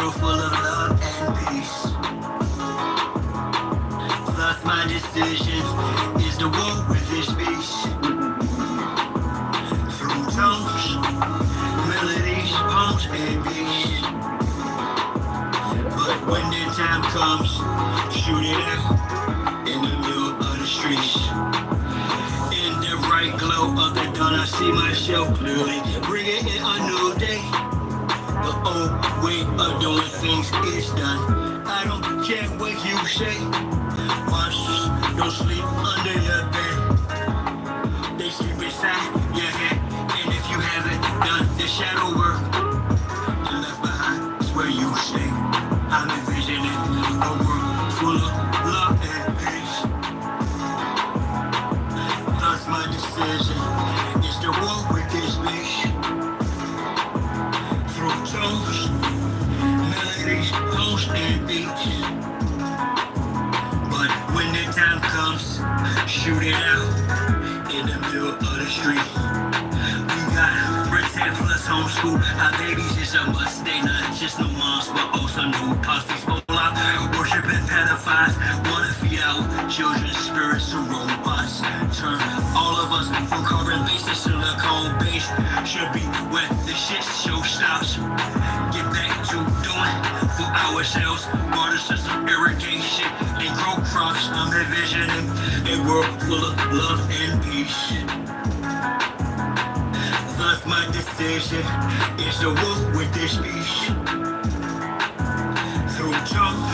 world full of love and peace. Thus my decision is to walk with this beast. Through tones, melodies, poems, and beats. But when the time comes, shoot it out in the middle of the streets. In the bright glow of the dawn, I see myself clearly, bringing in a new day. The old way of doing things is done. I don't care what you say. Monsters don't sleep under your bed. They sleep inside your head. And if you haven't done the shadow work, and left behind is where you stay. I'm envisioning a world full of love and peace. Thus my decision is to walk with this beast. Through tones, melodies, poems, and beats. But when the time comes, shoot it out in the middle of the street. We got pretend plus homeschool. Our babies is a must. They not just no moms, but also new puppies. Worshiping pedophiles, wanna feed out children's spirits to robots. Turn all of us from carbon-based to silicone-based. Should be where the shit show stops. Get back to doing for ourselves. Water system irrigation and grow crops. I'm envisioning a world full of love and peace. Thus my decision is to walk with this beast. Through tones,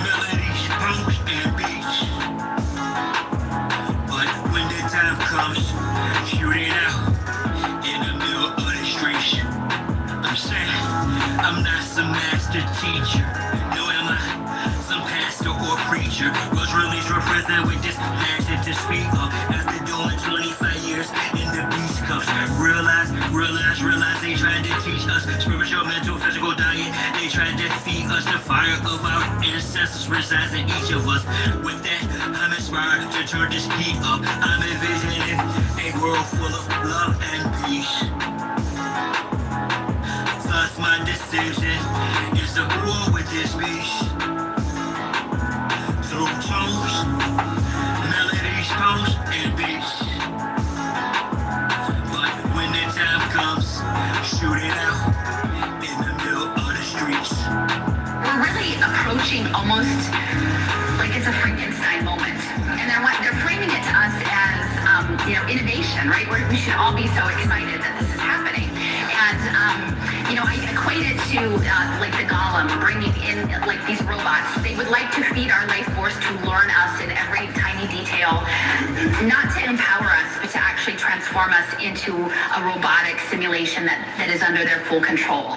melodies, poems, and beats. But when the time comes, shoot it out in the middle of the streets. I'm saying I'm not some master teacher. No, am I some pastor or preacher? Was released represent with this passion to speak up. After doing 25 years in the beast cups. Realize they tried to teach us spiritual, mental, physical diet. They tried to feed us the fire of our ancestors resides in each of us. With that, I'm inspired to turn this heat up. I'm envisioning a world full of love and peace. Thus my decision is to war with this beast. Through tones, melodies, poems, and beats. But when the time comes, shoot it out in the middle of the streets. We're really approaching almost like it's a Frankenstein moment. And they're framing it to us as, innovation, right? We should all be so excited that this is happening. And, I equate it to like the golem bringing in like these robots. They would like to feed our life force to learn us in every tiny detail, not to empower us, but to actually transform us into a robotic simulation that is under their full control.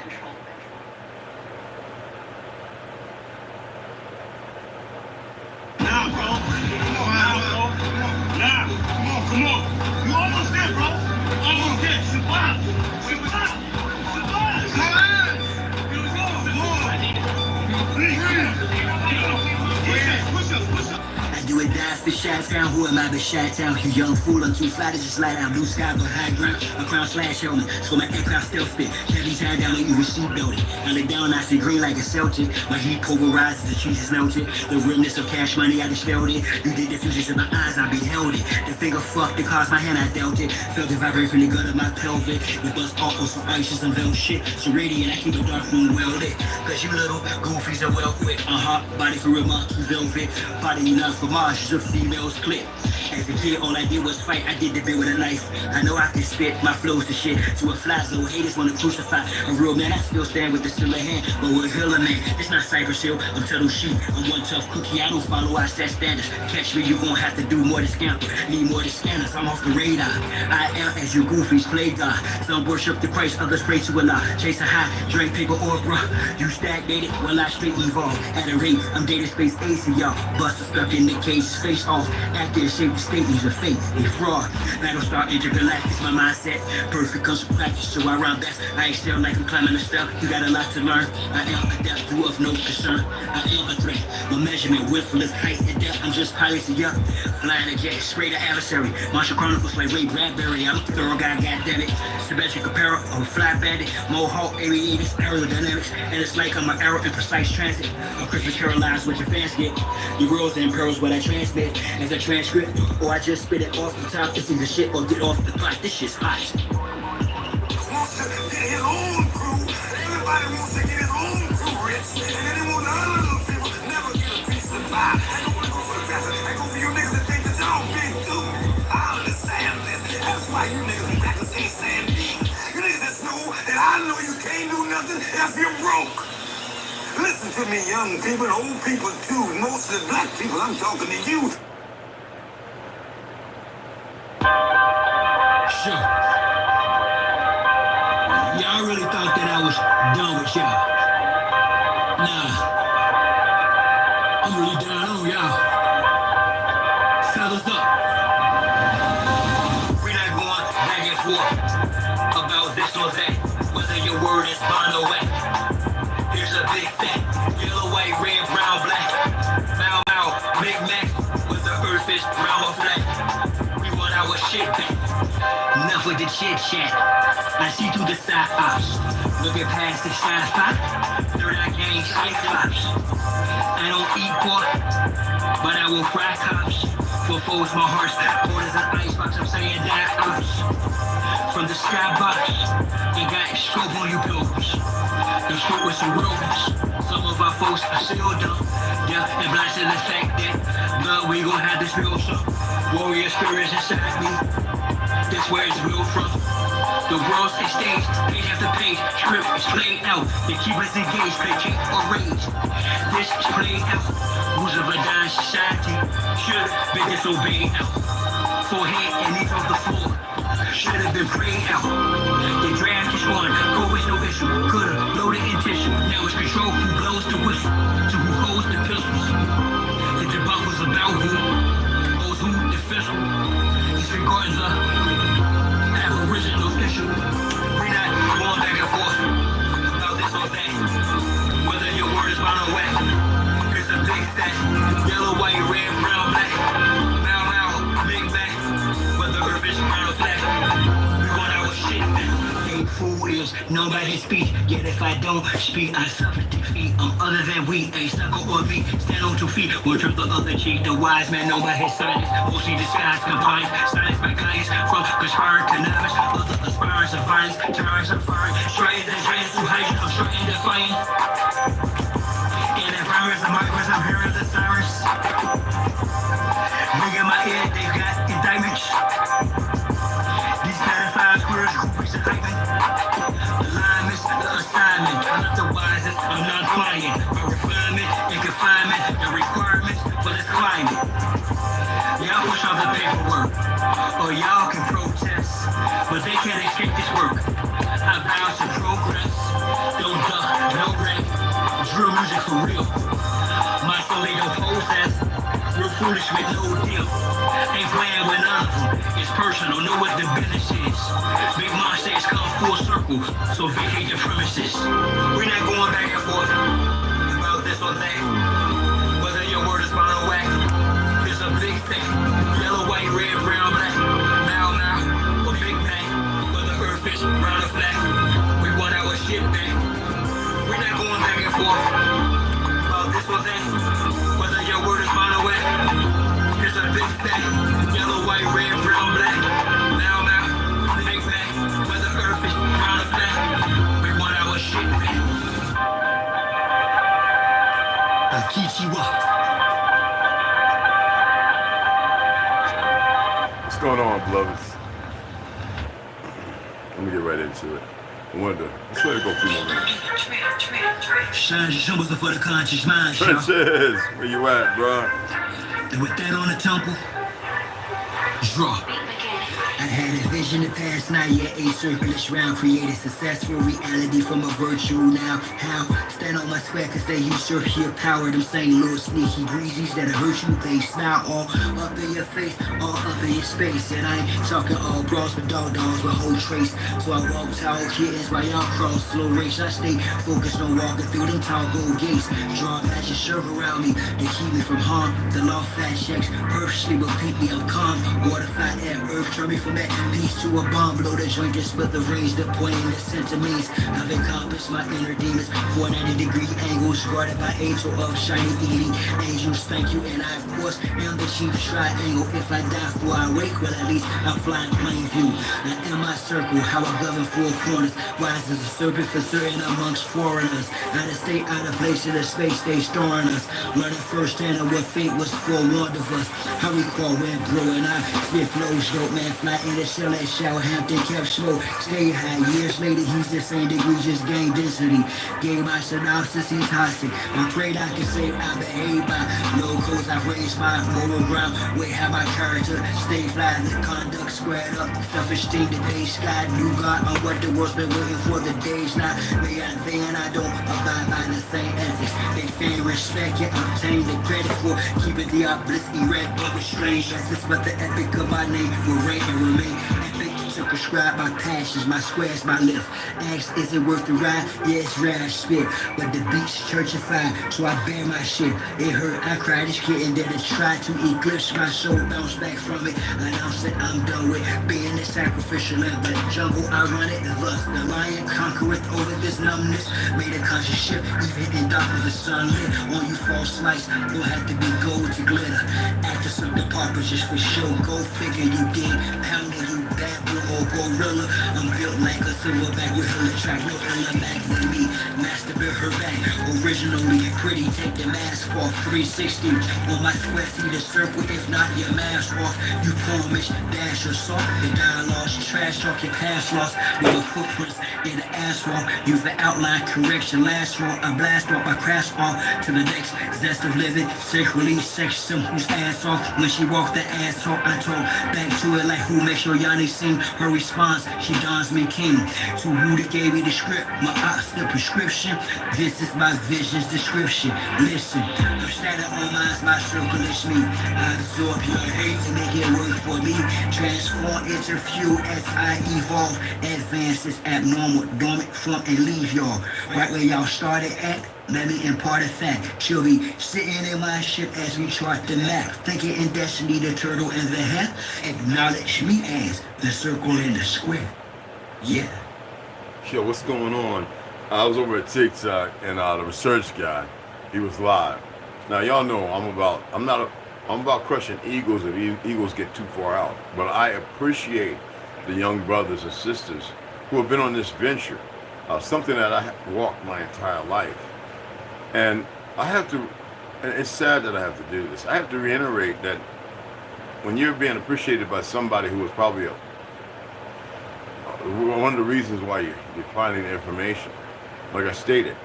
Come on. You almost there, bro. Almost there. Survive. Here we go. Push up. I do it dive for Chi-Town. Who am I but Chi-Town? You young fool, I'm too fly to just lie down. Blue sky but high ground. A crown slash helmet. So my aircraft stealth fit. Heavy time down like you receive building. I look down, I see green like a Celtic. My heat pulverizes, the cheese is melted. The realness of cash money, I just felt it. You did the fusions in my eyes, I beheld it. The finger fucked, it caused my hand, I dealt it. Felt the vibrate from the gut of my pelvic. The bust off on some ice and some velvet shit. So radiant, I keep a dark room well lit. Cause you little goofies are well quick. Body for real, monkey velvet. Body enough for Mars, a female's clip. As a kid, all I did was fight. I did the bit with a knife. I know I can spit my flows to shit. To a fly zone, haters wanna crucify a real man. I still stand with the silver hand, but with a healer man. It's not Cypress Hill, I'm Turtle Sheep. I'm one tough cookie, I don't follow our set standards. Catch me, you gon' have to do more than scamper. Need more than scanners, I'm off the radar. I am as you goofies play God. Some worship the Christ, others pray to Allah. Chase a high, drink paper or bruh. You stagnated, well I straight evolve. At a rate, I'm data space AC, y'all. Buster stuck in the case, face off. Active shape state, he's a fake, he fraud. Battlestar intergalactic, my mindset. Perfect comes from practice, so I rhyme best. I excel like I'm climbing a step. You got a lot to learn. I am a depth, you of no concern. I am a threat. My measurement, width, height, and depth. I'm just piloting up. Flying a jet, straight to adversary. Martial Chronicles like Ray Bradbury. I'm a thorough guy, goddammit. Sebastian Capero, I'm a fly bandit. Mohawk, aviators, aerodynamics. And it's like I'm an arrow in precise transit. A Christmas Carol lies what your fans get. Your girls and pearls what I transmit as a transcript. Or I just spit it off the top. It's either shit or get off the pot. This shit's hot. Wants to get his own crew. Everybody wants to get his own crew rich. And then they want the other little people never get a piece of the pie. I don't want to go for the best. I go for you niggas that think that y'all big too. I understand this. That's why you niggas in Texas ain't saying things. You niggas that know that I know you can't do nothing if you're broke. Listen to me, young people and old people too. Mostly black people, I'm talking to you. Sure. Y'all really thought that I was done with y'all. Nah. I'm really down on y'all. Fellas up. We're not going back and forth about this or that. Whether your word is bond or wet. Here's a big fat. Yellow, white, red, brown, black. Bow, bow, Big Mac. With the earth is round or flat. We want our shit back. Enough with the chit chat. I see through the side ops. Looking past the sci-fi. Third eye gang cyclops. I don't eat pork, but I will fry cops. For foes, my heart's cold as an icebox. I'm saying that ops. From the skybox, they got scope on you pilgrims. The scope with some rodents. Some of our folks are still dumb. Yeah, and blind to the fact that blood, we gon' have this real some warrior spirits inside me. This where it's real from. The world's a stage, page after page, script is played out. They keep us engaged, play cheat or rage. This is played out. Rules of a dying society should been disobeyed out. Forehead and knees off the floor should have been prayed out. The draft is on, COVID's no issue. Could've loaded in tissue. Now it's control who blows the whistle to who holds the pistols. The debacle's about who owes who the fizzle. Disregarding the aboriginal issue. We're not going back and forth about this or that. Whether your word is bound or wet. Here's a big fat yellow, white, red, brown, black. Bow, bow, Big Mac. Whether earth is brown or flat. We want our shit back. Ain't fool is nobody speak. Yet if I don't speak, I suffer defeat. I'm other than we, a sucker or me. Stand on 2 feet, or turn the other cheek. The wise man know by his silence. Mostly disguised compliance. Silence by clients. From conspiring to novice. Other aspirants of violence. Terrorists of fire. Strays and trains through height. I'm short and defiant. In the virus of micros, I'm hearing the sirens. Ring in my ear, they've got indictments. These pedophile squares, groupies and hyping. Alignments, the assignment. I'm not the wisest, I'm not quiet. My refinement and confinement, the requirements for this climate. Y'all push off the paperwork, or y'all can protest, but they can't escape this work. I vow to progress, don't duck, no break. Drill music for real. My soul ain't no process. Real foolish with no deal. Ain't playing with none of them. It's personal, know what the business is. Big monsters come full circle, so vacate the premises. We're not going back and forth about this or that. Whether your word is bound or whack. Here's a big thing. Yellow, white, red, brown, black. Now, or Big Mac. Whether earth is brown or flat. We want our shit back. We're not going back and forth about this or that. Whether your word is bound or wet. Here's a big fat yellow, white, red, brown, black. Now, Big Mac. Whether earth is brown or flat. We want our shit back. Akichiwa. What's going on, beloveds? Let me get right into it. I wanted to, let's let it go 2 more minutes. Shines your shoulders for the conscious mind, y'all. Trenches, where you at, bro? And with that on the temple, draw. I had a vision. Vision the past, not yet a circulus round. Created successful reality from a virtual now. How? Stand on my square cause they usurp your power. Them same little sneaky breezies that'll hurt you. They smile all up in your face, all up in your space. And I ain't talking all bras with dogs with whole trace. So I walk tall kittens while y'all cross slow race. I stay focused on walking through them tall gold gates. Draw a magic circle around me to keep me from harm. The law fat checks purposely will keep me up calm. Water fight at earth, turn me from that peace to a bomb. Blow the joint just with the range, the point and the sentiments. I've encompassed my inner demons. 490-degree angles guarded by angel of shiny elite angels. Thank you, and I of course am the chief triangle. If I die before I wake, well at least I'm flying plain view. Now in my circle, how I govern four corners. Wise as a serpent for certain amongst foreigners. Out of state, out of place, in the space they storing us. Learning firsthand of what fate was forewarned of us. How we call wind blowing, I spit flows, dope man fly in the shell at Southampton, kept slow, stay high. Years later, he's the same degree, just gained density. Gave my synopsis, he's toxic. I'm afraid I can say I behave by no codes. I've raised my moral ground. Wait, how my character stay fly, the conduct squared up. Self-esteem, the day sky, new God on what the world's been waiting for. The days not. May I then I don't abide by the same ethics. They fan respect, yet obtain the credit for keeping the obelisk erect, but with strange essence. But the epic of my name will reign and remain epic. To prescribe my passions, my squares, my lift. Ask, is it worth the ride? Yeah, it's rare I spit, but the beats churchified, so I bear my shit. It hurt, I cried this kid, and then it tried to eclipse my soul, bounce back from it. Announce that I'm done with being the sacrificial in the jungle. I run it, thus the lion conquereth over this numbness. Made a conscious shift, even in darkness the sun lit on you false lights. Don't have to be gold to glitter. After something poppers just for show, go figure you did. Pounding you bamboo or gorilla. I'm built like a silverback with her track, no illa back than me. Master built her back, originally pretty. Take the mask off, 360 on my square, see the circle. If not, your mask off. You poemish, dash your salt. The dialogue's trash talk, your past lost. With your footprints in the asphalt. Use the outline correction, last one. I blast off, I crash off to the next zest of living. Sexually, sex whose ass off. When she walked the ass off, I told back to it like who makes sure Yanni sing. Her response, she dons me king. To who that gave me the script, my ops the prescription. This is my vision's description. Listen, I'm standing on mine, my circle is me. I absorb your hate to make it work for me. Transform, interview as I evolve. Advance is abnormal, dormant, from and leave y'all. Right where y'all started at. Let me impart a fact. She'll be sitting in my ship as we chart the map. Thinking in destiny, the turtle and the hat. Acknowledge me as the circle in the square. Yeah. Yo, what's going on? I was over at TikTok and the research guy, he was live. Now y'all know I'm about crushing egos if egos get too far out. But I appreciate the young brothers and sisters who have been on this venture, something that I have walked my entire life. And I have to, and it's sad that I have to do this. I have to reiterate that when you're being appreciated by somebody who is probably one of the reasons why you're finding the information, like I stated,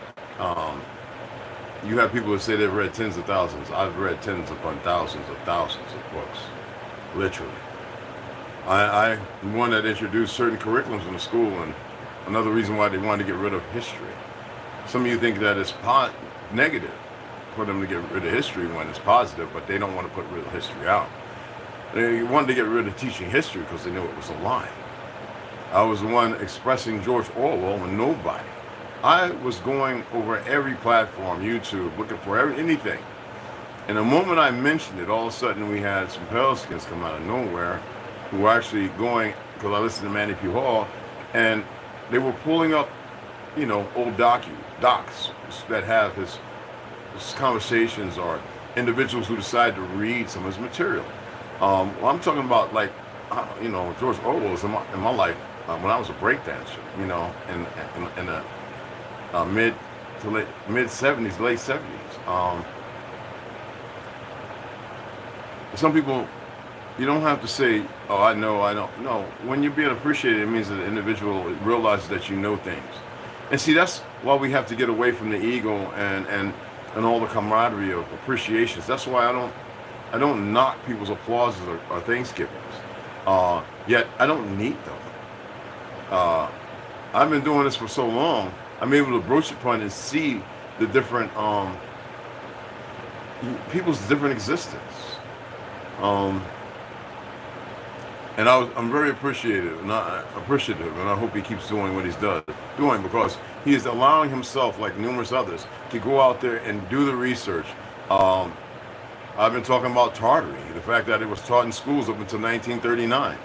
you have people that say they've read tens of thousands. I've read tens upon thousands of books, literally. I'm one that introduced certain curriculums in the school, and another reason why they wanted to get rid of history. Some of you think that it's negative for them to get rid of history when it's positive, but they don't want to put real history out. They wanted to get rid of teaching history because they knew it was a lie. I was the one expressing George Orwell and nobody. I was going over every platform, YouTube, looking for anything. And the moment I mentioned it, all of a sudden we had some Pelicans come out of nowhere who were actually going, because I listened to Manny Pugh Hall, and they were pulling up, old docs that have his conversations, or individuals who decide to read some of his material. I'm talking about George Orwell was in my life when I was a breakdancer, in the mid 70s, late 70s. Some people, you don't have to say, oh, I know, I don't. No, when you're being appreciated, it means that the individual realizes that you know things. And see, that's why we have to get away from the ego and all the camaraderie of appreciations. That's why I don't knock people's applauses or Thanksgivings. Yet I don't need them. I've been doing this for so long, I'm able to broach upon and see the different people's different existence. And I'm very appreciative, and I hope he keeps doing what he's doing, because he is allowing himself, like numerous others, to go out there and do the research. I've been talking about Tartary, the fact that it was taught in schools up until 1939.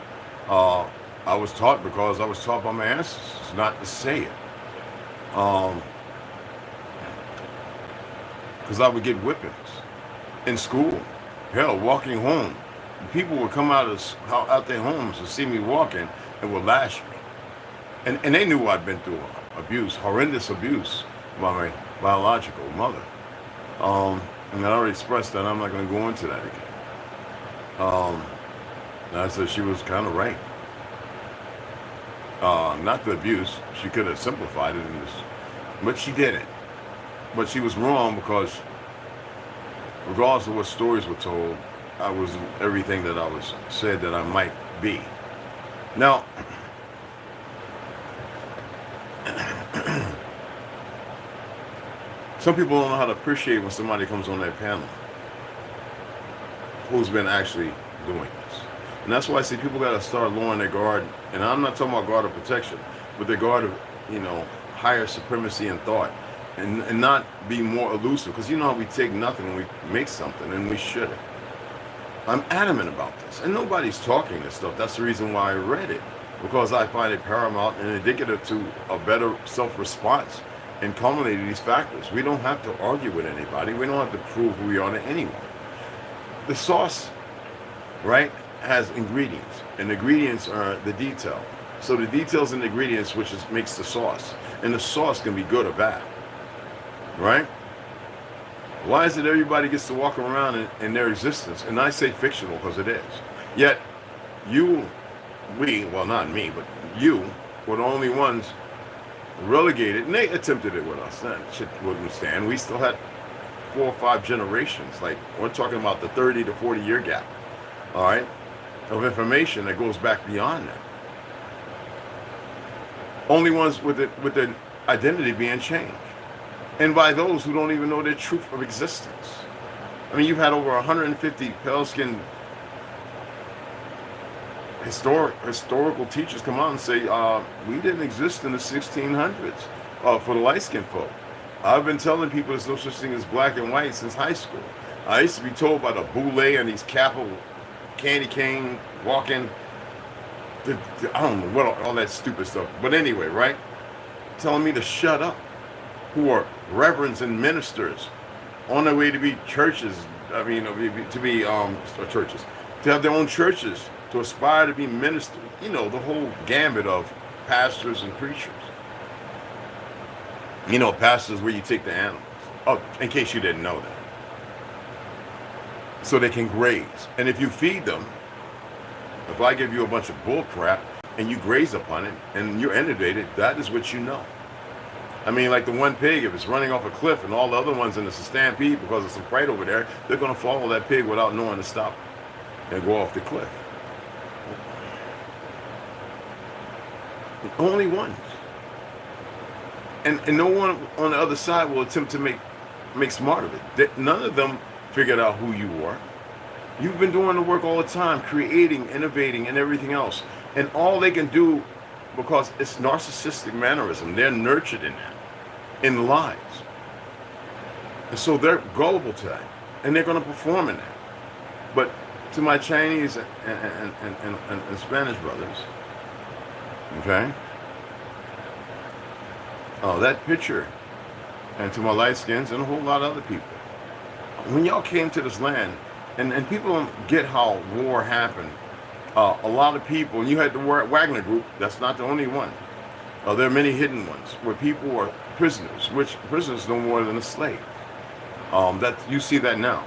I was taught because I was taught by my ancestors not to say it. Because I would get whippings in school. Hell, walking home. People would come out their homes to see me walking and would lash me. And they knew I'd been through abuse, horrendous abuse by my biological mother. And I already expressed that. I'm not going to go into that again. And I said she was kind of right. Not the abuse. She could have simplified it in this, but she didn't. But she was wrong, because regardless of what stories were told, I was everything that I was said that I might be. Now, some people don't know how to appreciate when somebody comes on their panel who's been actually doing this. And that's why I say people got to start lowering their guard. And I'm not talking about guard of protection, but their guard of, higher supremacy and thought. And not be more elusive. Because you know how we take nothing and we make something, and we shouldn't. I'm adamant about this. And nobody's talking this stuff. That's the reason why I read it. Because I find it paramount and indicative to a better self-response and culminating these factors. We don't have to argue with anybody. We don't have to prove who we are to anyone. The sauce, right, has ingredients. And the ingredients are the detail. So the details and the ingredients, which makes the sauce. And the sauce can be good or bad. Right? Why is it everybody gets to walk around in their existence? And I say fictional because it is. Yet, well, not me, but you were the only ones relegated. And they attempted it with us. That shit wouldn't stand. We still had 4 or 5 generations. Like, we're talking about the 30 to 40 year gap. All right? Of information that goes back beyond that. Only ones with the identity being changed. And by those who don't even know their truth of existence. I mean, you've had over 150 pale-skinned historical teachers come out and say, we didn't exist in the 1600s for the light-skinned folk. I've been telling people there's no such thing as black and white since high school. I used to be told by the boule and these capital candy cane walking, I don't know what all that stupid stuff. But anyway, right? Telling me to shut up. Who are reverends and ministers on their way to be churches, churches, to have their own churches, to aspire to be ministers, the whole gambit of pastors and preachers. Pastors where you take the animals. Oh, in case you didn't know that. So they can graze. And if you feed them, if I give you a bunch of bull crap and you graze upon it and you're inundated, that is what you know. I mean, like the one pig, if it's running off a cliff and all the other ones in the stampede because of some fight over there, they're going to follow that pig without knowing to stop and go off the cliff. Only ones. And no one on the other side will attempt to make smart of it. None of them figured out who you are. You've been doing the work all the time, creating, innovating, and everything else. And all they can do, because it's narcissistic mannerism, they're nurtured in that. In lies. And so they're gullible to that. And they're going to perform in that. But to my Chinese and Spanish brothers, okay? That picture, and to my light skins and a whole lot of other people. When y'all came to this land, and people don't get how war happened, a lot of people, and you had the Wagner group, that's not the only one. There are many hidden ones where people were prisoners, which prisoners no more than a slave. That you see that now,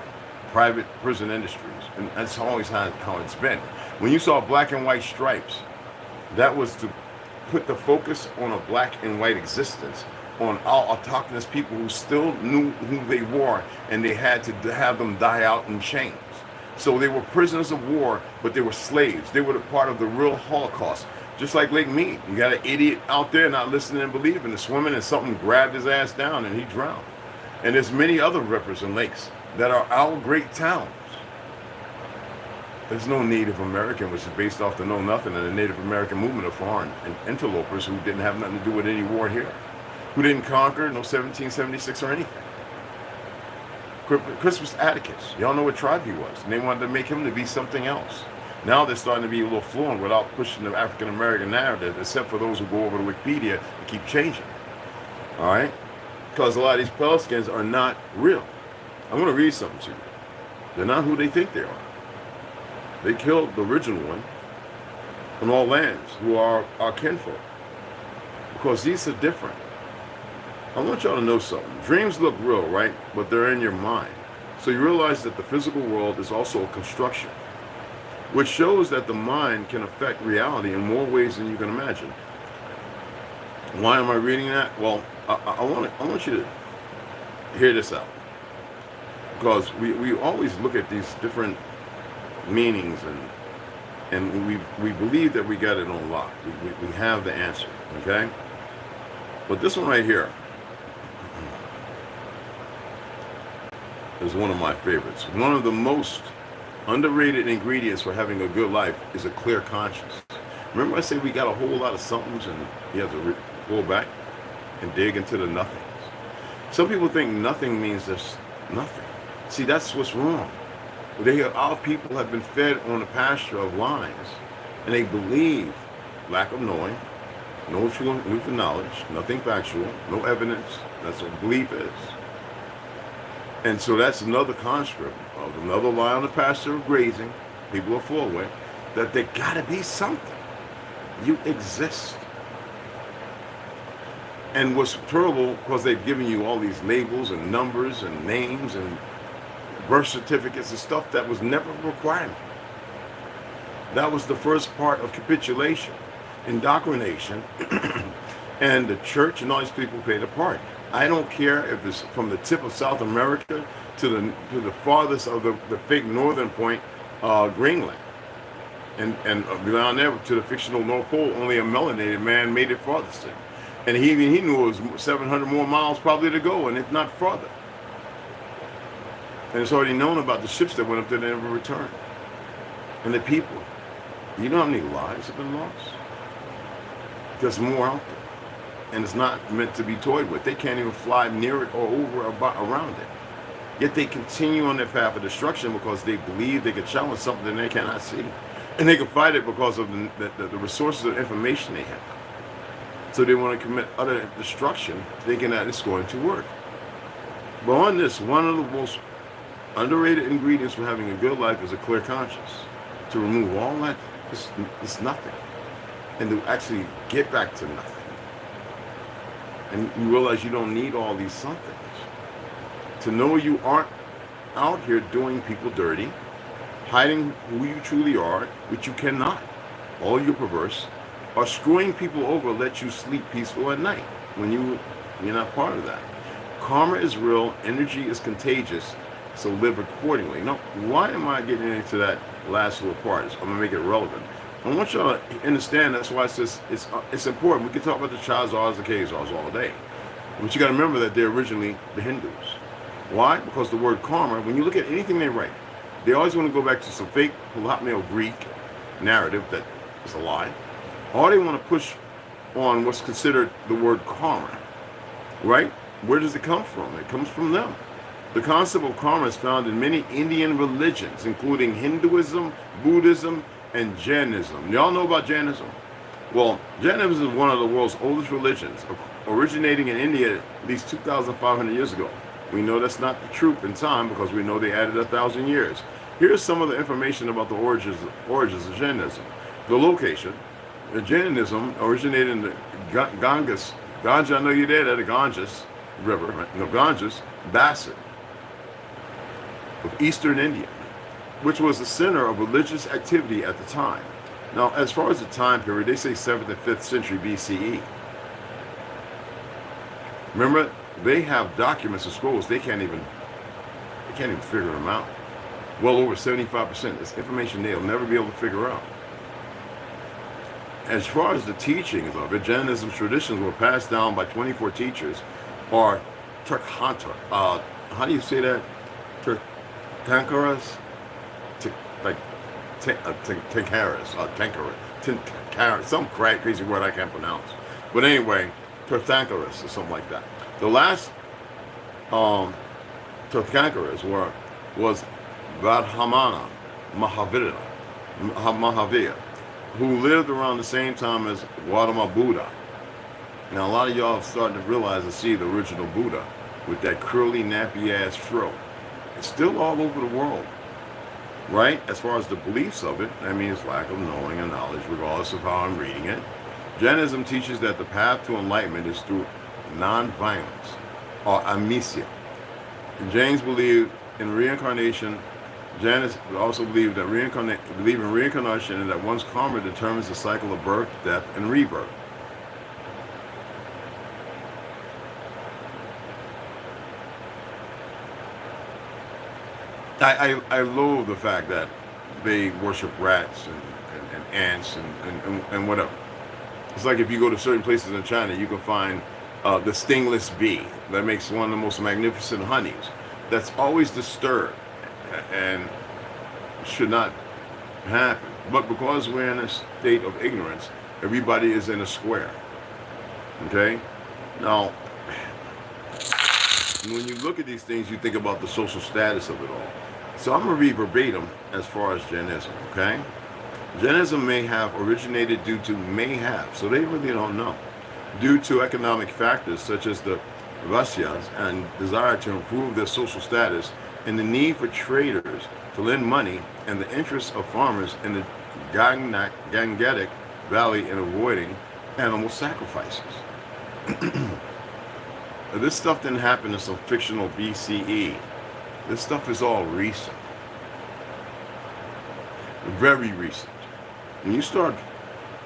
private prison industries, and that's always how it's been. When you saw black and white stripes, that was to put the focus on a black and white existence, on all autochthonous people who still knew who they were, and they had to have them die out in chains. So they were prisoners of war, but they were slaves. They were a part of the real Holocaust. Just like Lake Mead. You got an idiot out there not listening and believing, and swimming, and something grabbed his ass down and he drowned. And there's many other rivers and lakes that are our great towns. There's no Native American, which is based off the Know Nothing, and the Native American movement of foreign and interlopers who didn't have nothing to do with any war here, who didn't conquer, no 1776 or anything. Crispus Attucks, y'all know what tribe he was, and they wanted to make him to be something else. Now they're starting to be a little fluent without pushing the African American narrative, except for those who go over to Wikipedia and keep changing. All right? Because a lot of these Pelicans are not real. I'm going to read something to you. They're not who they think they are. They killed the original one on all lands, who are our kinfolk. Because these are different. I want y'all to know something. Dreams look real, right? But they're in your mind. So you realize that the physical world is also a construction, which shows that the mind can affect reality in more ways than you can imagine. Why am I reading that? Well, I want you to hear this out. Because we always look at these different meanings and we believe that we got it on lock. We have the answer, okay? But this one right here is one of my favorites. One of the most underrated ingredients for having a good life is a clear conscience. Remember I said we got a whole lot of somethings and you have to pull back and dig into the nothings. Some people think nothing means there's nothing. See, that's what's wrong. Our people have been fed on a pasture of lies, and they believe lack of knowing, no truth of knowledge, nothing factual, no evidence. That's what belief is. And so that's another construct of another lie on the pasture of grazing. People are full away that there gotta be something. You exist. And what's terrible, because they've given you all these labels and numbers and names and birth certificates and stuff that was never a requirement. That was the first part of capitulation, indoctrination, and the church and all these people played a part. I don't care if it's from the tip of South America to the farthest of the fake northern point, Greenland, and down there to the fictional North Pole. Only a melanated man made it farthest in. And he knew it was 700 more miles probably to go, and if not farther. And it's already known about the ships that went up there and never returned. And the people. You know how many lives have been lost? There's more out there. And it's not meant to be toyed with. They can't even fly near it or over or around it. Yet they continue on their path of destruction because they believe they can challenge something they cannot see. And they can fight it because of the resources of information they have. So they want to commit utter destruction, thinking that it's going to work. But on this, one of the most underrated ingredients for having a good life is a clear conscience. To remove all that, it's nothing. And to actually get back to nothing. And you realize you don't need all these somethings. To know you aren't out here doing people dirty, hiding who you truly are, which you cannot. All you're perverse. Or screwing people over let you sleep peaceful at night when you're not part of that. Karma is real, energy is contagious, so live accordingly. Now, why am I getting into that last little part? I'm gonna make it relevant. I want y'all to understand that's why it's important. We can talk about the Chazars and Khazars all day. But you gotta remember that they're originally the Hindus. Why? Because the word karma, when you look at anything they write, they always want to go back to some fake Palapmeo Greek narrative that is a lie. Or they want to push on what's considered the word karma, right? Where does it come from? It comes from them. The concept of karma is found in many Indian religions, including Hinduism, Buddhism, and Jainism. Y'all know about Jainism? Well, Jainism is one of the world's oldest religions, originating in India at least 2,500 years ago. We know that's not the truth in time because we know they added 1,000 years. Here's some of the information about the origins of Jainism. The location. Jainism originated in the Ganges. Ganga, I know you're there, the Ganges River, right? No, Ganges, Basin of eastern India, which was the center of religious activity at the time. Now, as far as the time period, they say 7th and 5th century BCE. Remember, they have documents and scrolls, they can't even figure them out. well over 75%. It's information they'll never be able to figure out. As far as the teachings of it, Jainism's traditions were passed down by 24 teachers, or Turkhanta. How do you say that? Tankaras? Tankaras, some crazy word I can't pronounce. But anyway, Tirthankaras or something like that. The last Tirthankaras was Vadhamana Mahavira, who lived around the same time as Gautama Buddha. Now a lot of y'all are starting to realize and see the original Buddha with that curly, nappy ass fro. It's still all over the world, right? As far as the beliefs of it, that means lack of knowing and knowledge, regardless of how I'm reading it. Jainism teaches that the path to enlightenment is through non-violence, or amnesia. Jains believe in reincarnation. Jainis also believe in reincarnation, and that one's karma determines the cycle of birth, death, and rebirth. I loathe the fact that they worship rats and ants and whatever. It's like if you go to certain places in China, you can find the stingless bee that makes one of the most magnificent honeys. That's always disturbed and should not happen. But because we're in a state of ignorance, everybody is in a square. Okay? Now, when you look at these things, you think about the social status of it all. So I'm going to read verbatim as far as Jainism, okay? Jainism may have originated so they really don't know, due to economic factors such as the Vaishyas and desire to improve their social status and the need for traders to lend money and the interests of farmers in the Gangetic Valley in avoiding animal sacrifices. This stuff didn't happen in some fictional BCE. This stuff is all recent. Very recent. When you start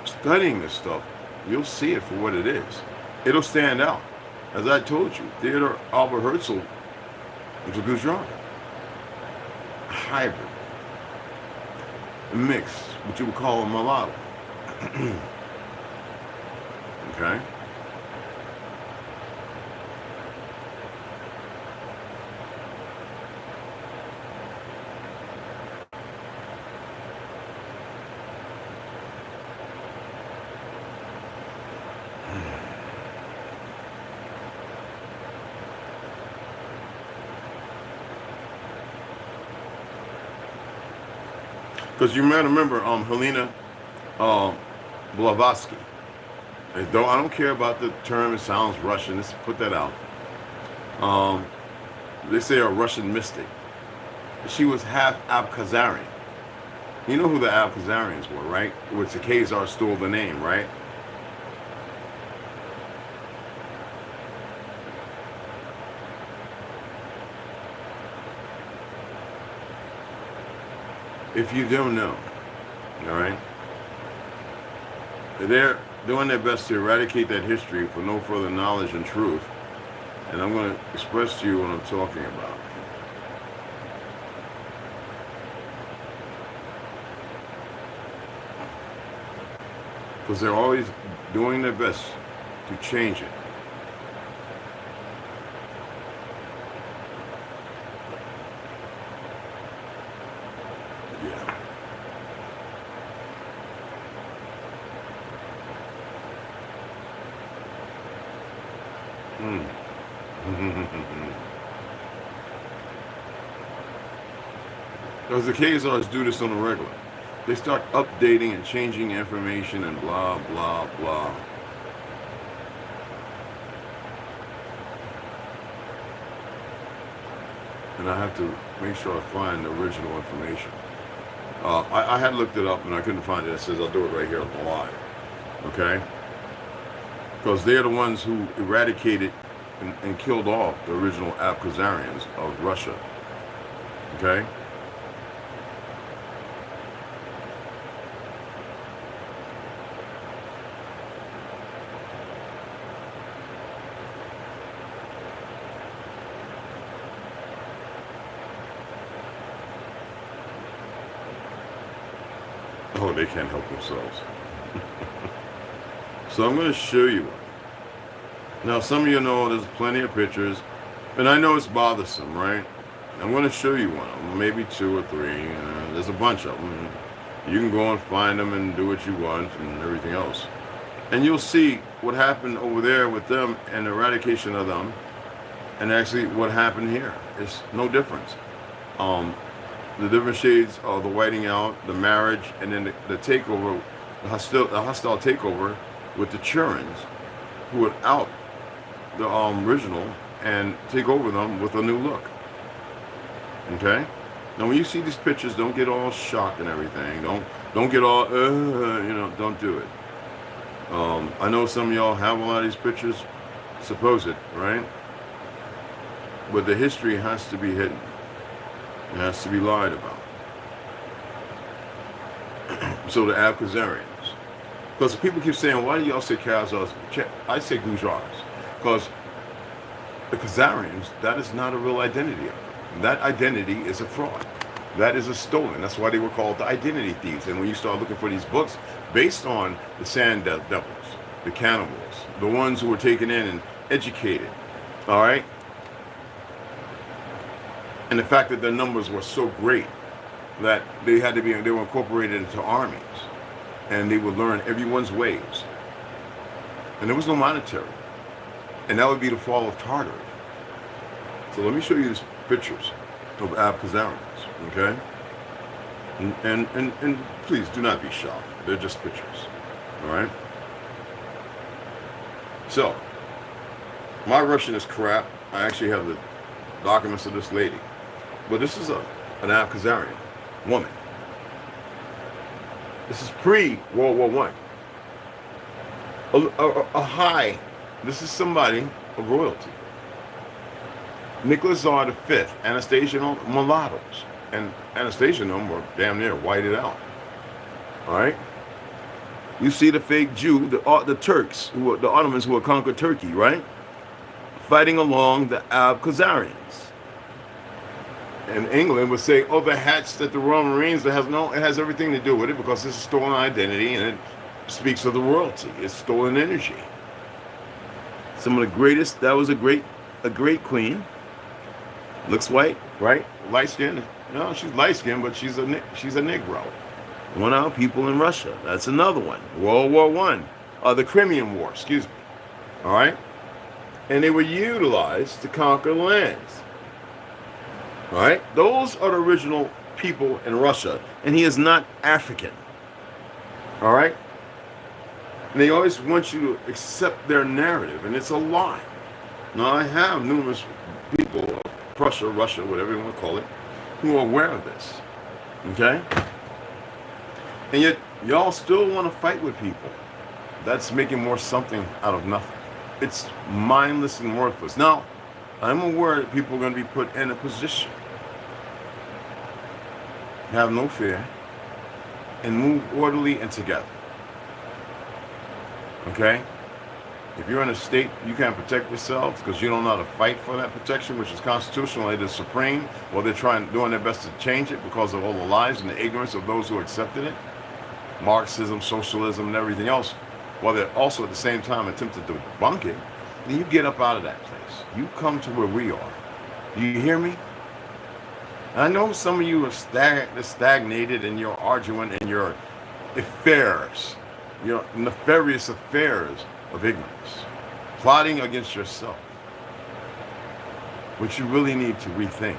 studying this stuff, you'll see it for what it is. It'll stand out. As I told you, Theodore Albert Herzl was a Gujarati. Hybrid. A mix, what you would call a mulatto. Okay? Because you might remember Helena Blavatsky. And though I don't care about the term, it sounds Russian. Let's put that out. They say a Russian mystic. She was half Abkhazarian. You know who the Abkhazarians were, right? Which the Khazars stole the name, right? If you don't know, all right, they're doing their best to eradicate that history for no further knowledge and truth. And I'm going to express to you what I'm talking about. Because they're always doing their best to change it. Because the Khazars do this on a regular. They start updating and changing information and blah, blah, blah. And I have to make sure I find the original information. I had looked it up and I couldn't find it. It says I'll do it right here on the live. Okay? Because they're the ones who eradicated and killed off the original Abkhazarians of Russia. Okay? Oh, they can't help themselves. So I'm going to show you one. Now, some of you know there's plenty of pictures, and I know it's bothersome, right? I'm going to show you one, maybe 2 or 3. There's a bunch of them. You can go and find them and do what you want and everything else. And you'll see what happened over there with them and the eradication of them, and actually what happened here. It's no difference. The different shades of the whiting out, the marriage, and then the takeover, the hostile takeover with the Churins, who would out the original and take over them with a new look. Okay? Now when you see these pictures, don't get all shocked and everything. Don't get all, don't do it. I know some of y'all have a lot of these pictures, supposed, right? But the history has to be hidden. It has to be lied about. So the Khazarians. Because people keep saying, why do y'all say Khazars? I say Gujars. Because the Khazarians, that is not a real identity of them. That identity is a fraud. That is a stolen. That's why they were called the identity thieves. And when you start looking for these books based on the sand devils, the cannibals, the ones who were taken in and educated, all right? And the fact that their numbers were so great that they were incorporated into armies, and they would learn everyone's ways. And there was no monetary. And that would be the fall of Tartary. So let me show you these pictures of Khazarians, okay? And please do not be shocked. They're just pictures, all right? So, my Russian is crap. I actually have the documents of this lady. But this is an Khazarian woman. This is pre-World War I. A high, this is somebody of royalty. Nicholas Tsar V, Anastasia, mulattoes. And Anastasia and them were damn near whited out. All right? You see the fake Jew, the Turks, the Ottomans who had conquered Turkey, right? Fighting along the Khazarians. And England would say, oh, the hats that the Royal Marines, it has everything to do with it because it's a stolen identity and it speaks of the royalty. It's stolen energy. Some of the greatest, that was a great queen. Looks white, right? Light skinned. No, she's light skinned, but she's a Negro. One of our people in Russia. That's another one. World War I. The Crimean War, excuse me. All right? And they were utilized to conquer lands. All right? Those are the original people in Russia. And he is not African. All right? And they always want you to accept their narrative. And it's a lie. Now, I have numerous people of Prussia, Russia, whatever you want to call it, who are aware of this. Okay? And yet, y'all still want to fight with people. That's making more something out of nothing. It's mindless and worthless. Now, I'm aware that people are going to be put in a position. Have no fear. And move orderly and together. Okay? If you're in a state you can't protect yourselves because you don't know how to fight for that protection, which is constitutional, it is supreme, or they're doing their best to change it because of all the lies and the ignorance of those who accepted it, Marxism, socialism, and everything else, while they're also at the same time attempting to debunk it, then you get up out of that place. You come to where we are. Do you hear me? I know some of you are stagnated in your arguing and your affairs, your nefarious affairs of ignorance, plotting against yourself, which you really need to rethink.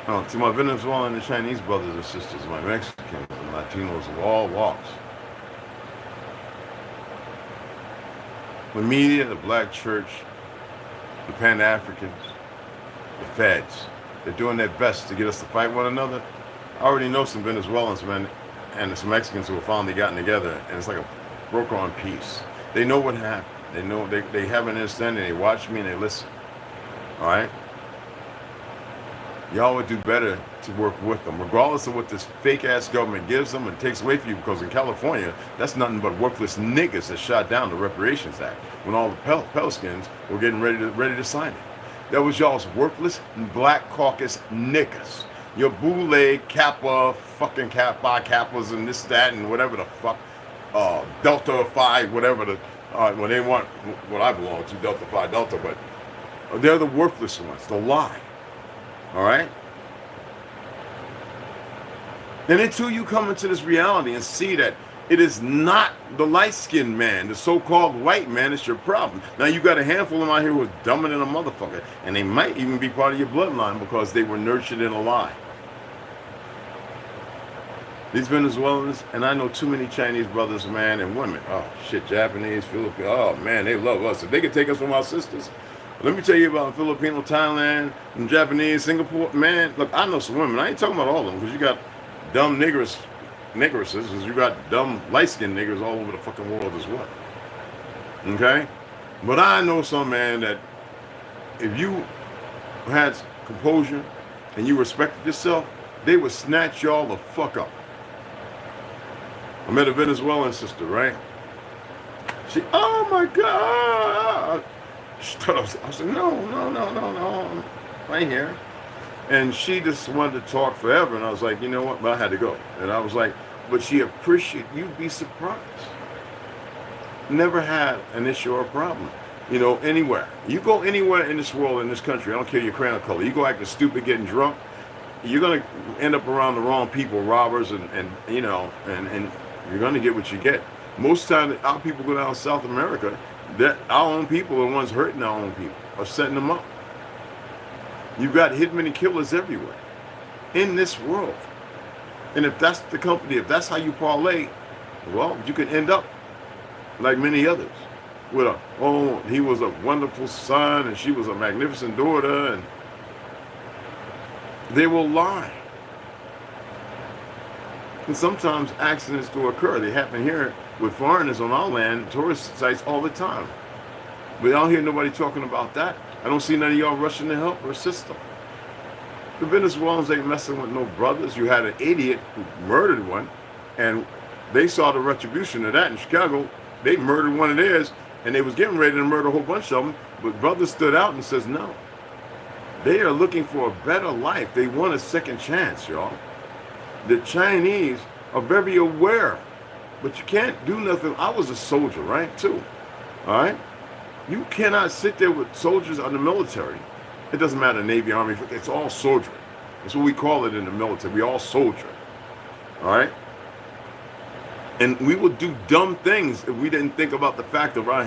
To my Venezuelan and Chinese brothers and sisters, my Mexicans and Latinos of all walks, the media, the black church, the Pan-Africans, the feds, they're doing their best to get us to fight one another. I already know some Venezuelans, man, and some Mexicans who have finally gotten together, and it's like a broken peace. They know what happened. They know they have an understanding. They watch me and they listen. All right? Y'all would do better to work with them, regardless of what this fake-ass government gives them and takes away from you, because in California, that's nothing but worthless niggas that shot down the Reparations Act when all the Peliskins were getting ready to sign it. That was y'all's worthless Black Caucus niggas your bootleg Kappa, fucking Kappa, Kappas and this, that, and whatever the fuck, Delta Phi, whatever the, when they want what I belong to, Delta Phi, Delta, but they're the worthless ones, the lie. All right? And until you come into this reality and see that it is not the light-skinned man, the so-called white man, it's your problem. Now, you got a handful of them out here who are dumber than a motherfucker, and they might even be part of your bloodline because they were nurtured in a lie. These Venezuelans, and I know too many Chinese brothers, man, and women. Oh, shit, Japanese, Filipino. Oh, man, they love us. If they could take us from our sisters. Let me tell you about Filipino, Thailand, and Japanese, Singapore. Man, look, I know some women. I ain't talking about all of them because you got dumb negresses, because you got dumb light-skinned niggers all over the fucking world as well. Okay? But I know some, man, that if you had composure and you respected yourself, they would snatch y'all the fuck up. I met a Venezuelan sister, right? She, oh my God. She thought I said, no, I'm right here. And she just wanted to talk forever. And I was like, you know what? But I had to go. And I was like, but she appreciated, you'd be surprised. Never had an issue or a problem. You know, anywhere. You go anywhere in this world, in this country, I don't care your crown color. You go acting stupid, getting drunk, you're going to end up around the wrong people, robbers, and you know, and you're going to get what you get. Most times, our people go down South America, that our own people are the ones hurting our own people, or setting them up. You've got hitmen and killers everywhere in this world. And if that's the company, if that's how you parlay, well, you could end up like many others. With a, oh, he was a wonderful son and she was a magnificent daughter, and they will lie. And sometimes accidents do occur. They happen here with foreigners on our land, tourist sites all the time. But I don't hear nobody talking about that. I don't see none of y'all rushing to help or assist them. The Venezuelans ain't messing with no brothers. You had an idiot who murdered one, and they saw the retribution of that in Chicago. They murdered one of theirs, and they was getting ready to murder a whole bunch of them, but brothers stood out and says no. They are looking for a better life. They want a second chance, y'all. The Chinese are very aware, but you can't do nothing. I was a soldier, right, too, all right? You cannot sit there with soldiers on the military. It doesn't matter, Navy, Army, it's all soldiering. That's what we call it in the military. We all soldier, all right? And we would do dumb things if we didn't think about the fact of our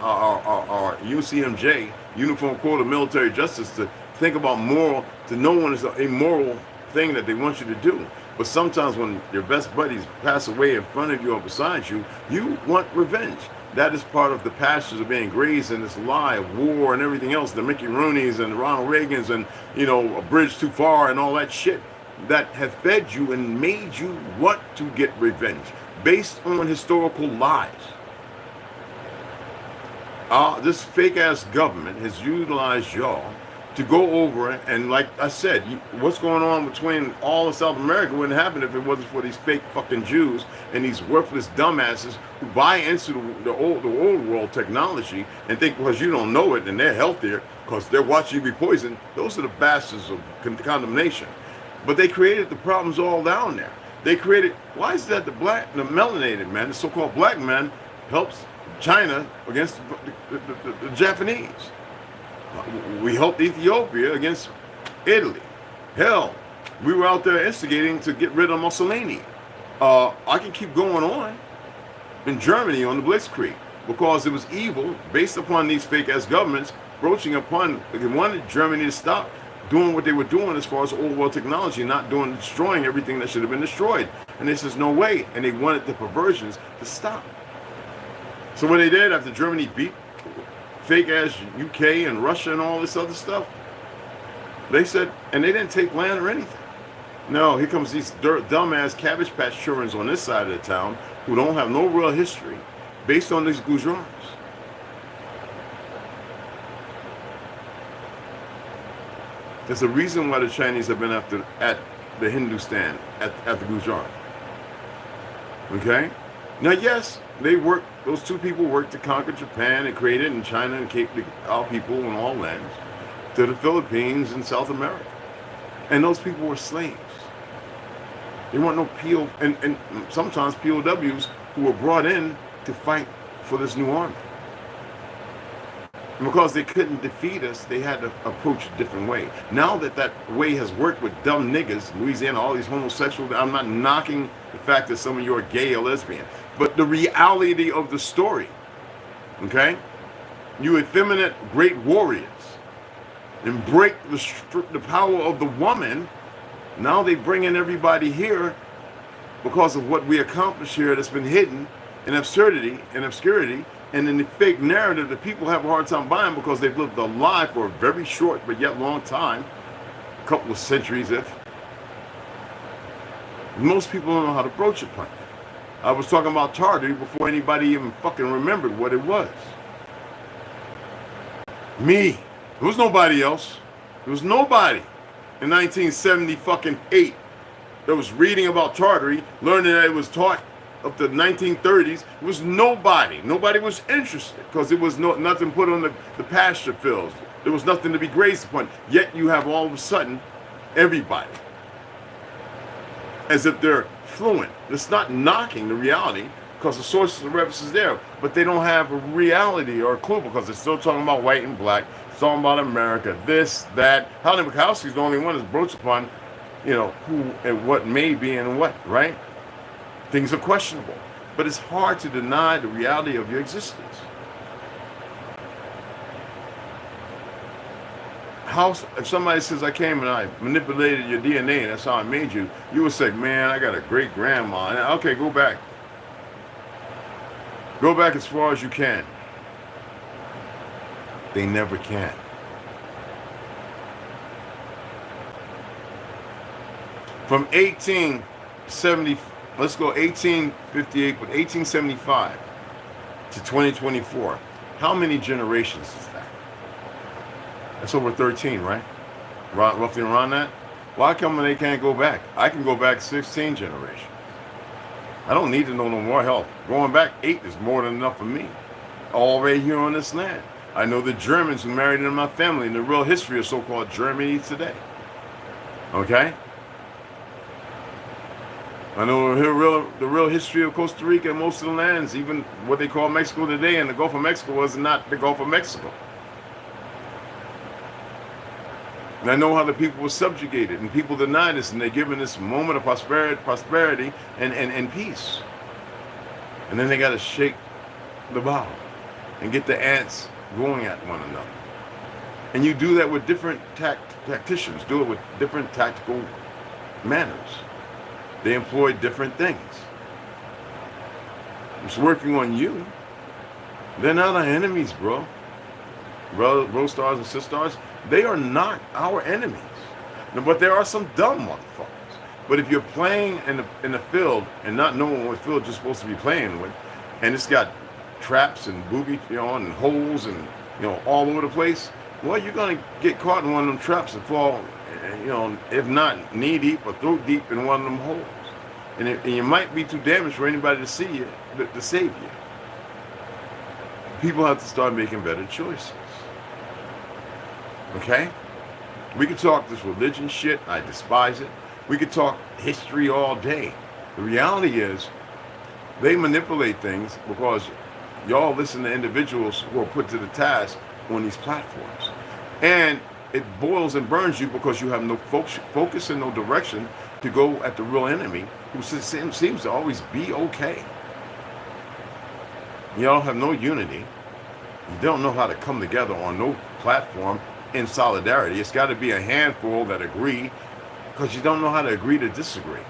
UCMJ, Uniform Code of Military Justice, to think about moral, to know when it's an immoral thing that they want you to do. But sometimes when your best buddies pass away in front of you or beside you, you want revenge. That is part of the pastures of being grazed in this lie of war and everything else, the Mickey Rooneys and the Ronald Reagans and, you know, a bridge too far and all that shit that have fed you and made you want to get revenge based on historical lies. This fake-ass government has utilized y'all to go over and, like I said, what's going on between all of South America wouldn't happen if it wasn't for these fake fucking Jews and these worthless dumbasses who buy into the old world technology and think because you don't know it and they're healthier because they're watching you be poisoned. Those are the bastards of condemnation. But they created the problems all down there. They created, why is that the melanated man, the so-called black man, helps China against the Japanese? We helped Ethiopia against Italy. Hell, we were out there instigating to get rid of Mussolini. I can keep going on. In Germany on the Blitzkrieg, because it was evil based upon these fake-ass governments broaching upon, they wanted Germany to stop doing what they were doing as far as old world technology, not destroying everything that should have been destroyed. And they says, no way. And they wanted the perversions to stop. So what they did after Germany beat fake-ass UK and Russia and all this other stuff, they said, and they didn't take land or anything. No, here comes these dumbass Cabbage Patch children on this side of the town who don't have no real history based on these Gujrats. There's a reason why the Chinese have been at the Hindustan, at the Gujarat. Okay? Now, yes, those two people worked to conquer Japan and create it in China and keep our people on all lands to the Philippines and South America. And those people were slaves. They weren't no PO, and sometimes POWs who were brought in to fight for this new army. And because they couldn't defeat us, they had to approach a different way. Now that that way has worked with dumb niggas, Louisiana, all these homosexuals, I'm not knocking the fact that some of you are gay or lesbian, but the reality of the story, okay? You effeminate great warriors and break the power of the woman. Now they bring in everybody here because of what we accomplish here that's been hidden in absurdity and obscurity, and in the fake narrative that people have a hard time buying because they've lived a lie for a very short but yet long time, a couple of centuries if. Most people don't know how to broach upon it. I was talking about Tartary before anybody even fucking remembered what it was. Me. There was nobody else. There was nobody in 1978 that was reading about Tartary, learning that it was taught up to the 1930s. It was nobody. Nobody was interested because there was nothing put on the pasture fields. There was nothing to be grazed upon. Yet you have all of a sudden everybody as if they're fluent. It's not knocking the reality because the sources of reference is there, but they don't have a reality or a clue because they're still talking about white and black, talking about America, this, that. Howard Bukowski's the only one that's broached upon, you know, who and what may be and what, right? Things are questionable, but it's hard to deny the reality of your existence. How, if somebody says I came and I manipulated your DNA and that's how I made you, you would say, man, I got a great grandma. Okay, go back. Go back as far as you can. They never can. From 1870, let's go 1858, but 1875 to 2024, how many generations is that? That's over 13, right? Roughly around that. Why come they can't go back? I can go back 16 generations. I don't need to know no more help. Going back 8 is more than enough for me. All right here on this land. I know the Germans who married into my family and the real history of so-called Germany today. Okay? I know the real history of Costa Rica and most of the lands, even what they call Mexico today, and the Gulf of Mexico was not the Gulf of Mexico. And I know how the people were subjugated, and people deny this, and they're given this moment of prosperity and peace. And then they got to shake the bottle and get the ants going at one another. And you do that with different tacticians, do it with different tactical manners. They employ different things. It's working on you. They're not our enemies, bro. Bro stars and sisters, they are not our enemies. But there are some dumb motherfuckers. But if you're playing in the field and not knowing what field you're supposed to be playing with, and it's got traps and booby, and holes and all over the place, well, you're gonna get caught in one of them traps and fall, if not knee deep or throat deep in one of them holes. And you might be too damaged for anybody to see you, to save you. People have to start making better choices. Okay? We could talk this religion shit. I despise it. We could talk history all day. The reality is, they manipulate things because y'all listen to individuals who are put to the task on these platforms. And it boils and burns you because you have no focus and no direction to go at the real enemy who seems to always be okay. Y'all have no unity. You don't know how to come together on no platform in solidarity. It's got to be a handful that agree because you don't know how to agree to disagree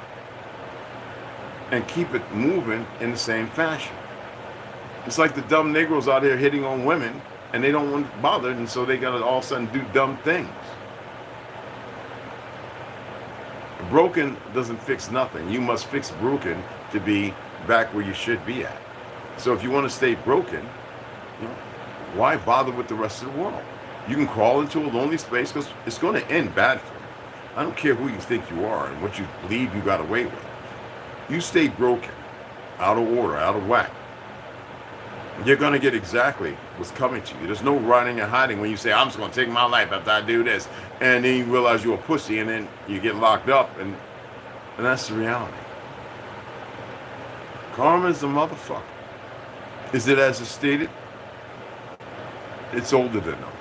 and keep it moving in the same fashion. It's like the dumb Negroes out here hitting on women and they don't want to bother, and so they got to all of a sudden do dumb things. Broken doesn't fix nothing. You must fix broken to be back where you should be at. So if you want to stay broken, why bother with the rest of the world? You can crawl into a lonely space because it's going to end bad for you. I don't care who you think you are and what you believe you got away with. You stay broken, out of order, out of whack, you're going to get exactly what's coming to you. There's no running and hiding when you say, I'm just going to take my life after I do this. And then you realize you're a pussy and then you get locked up. And that's the reality. Karma's a motherfucker. Is it as it's stated? It's older than them.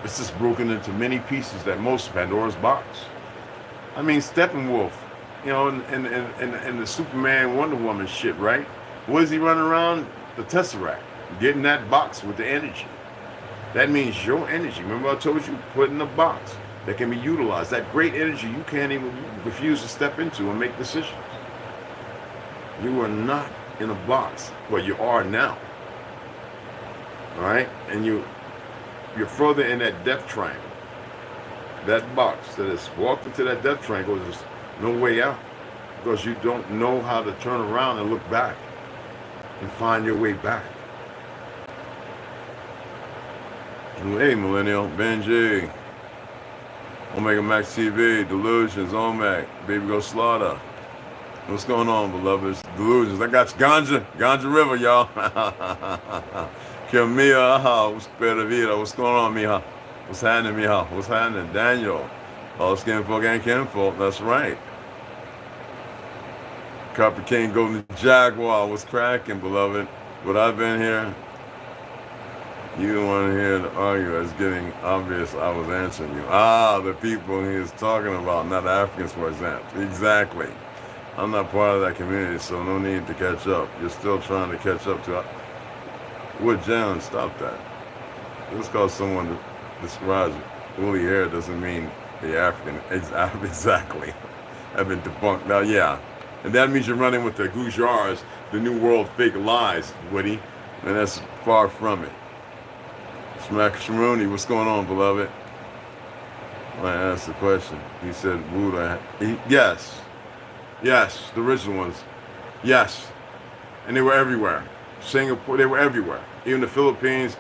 It's just broken into many pieces that most Pandora's box. I mean, Steppenwolf, you know, and the Superman Wonder Woman shit, right? What is he running around? The Tesseract, getting that box with the energy. That means your energy. Remember I told you, put in a box that can be utilized. That great energy you can't even refuse to step into and make decisions. You are not in a box. Well, you are now. All right? And you're further in that death triangle. That box that has walked into that death triangle, there's no way out. Because you don't know how to turn around and look back and find your way back. Hey, Millennial, Benji, Omega Max TV, Delusions, Omac, Baby Go Slaughter. What's going on, beloveds? Delusions. I got you. Ganja River, y'all. Mija, what's better vida? What's going on, Mija? What's happening, Mija? What's happening? Daniel. All skinfolk and kinfolk. That's right. Copper King Golden Jaguar. What's cracking, beloved? But I've been here. You don't want to hear the argue. It's getting obvious I was answering you. The people he is talking about, not Africans, for example. Exactly. I'm not part of that community, so no need to catch up. You're still trying to catch up to... Wood John, stop that. Just because someone describes woolly hair doesn't mean the African. Exactly. I've been debunked. Now, yeah. And that means you're running with the Gujars, the New World fake lies, Woody. And that's far from it. Smack Shimoni, what's going on, beloved? I asked the question. He said, Buddha. Yes. Yes, the original ones. Yes. And they were everywhere. Singapore, they were everywhere. Even the Philippines,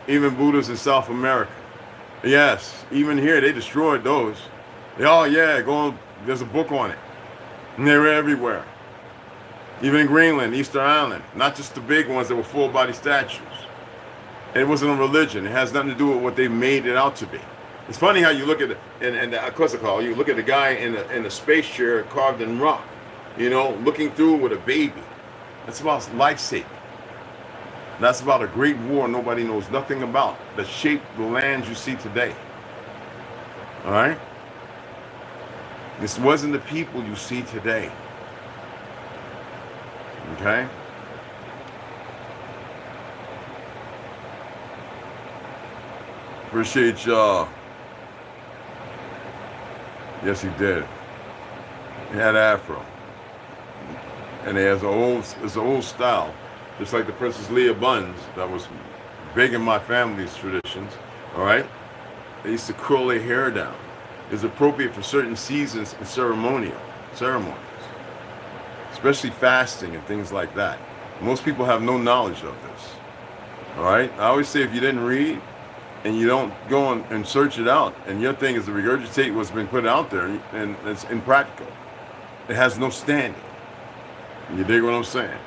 even Buddhists in South America. Yes, even here, they destroyed those. There's a book on it. And they were everywhere. Even in Greenland, Easter Island. Not just the big ones that were full-body statues. And it wasn't a religion. It has nothing to do with what they made it out to be. It's funny how you look at you look at the guy in the space chair carved in rock, you know, looking through with a baby. That's about life-saving. That's about a great war nobody knows nothing about that shaped the lands you see today. All right? This wasn't the people you see today. Okay? Appreciate y'all. Yes, he did. He had afro. And he has it's an old style. Just like the Princess Leah buns that was big in my family's traditions. All right? They used to curl their hair down. It's appropriate for certain seasons and ceremonies. Especially fasting and things like that. Most people have no knowledge of this. All right? I always say if you didn't read, and you don't go and search it out, and your thing is to regurgitate what's been put out there, and it's impractical. It has no standing. You dig what I'm saying?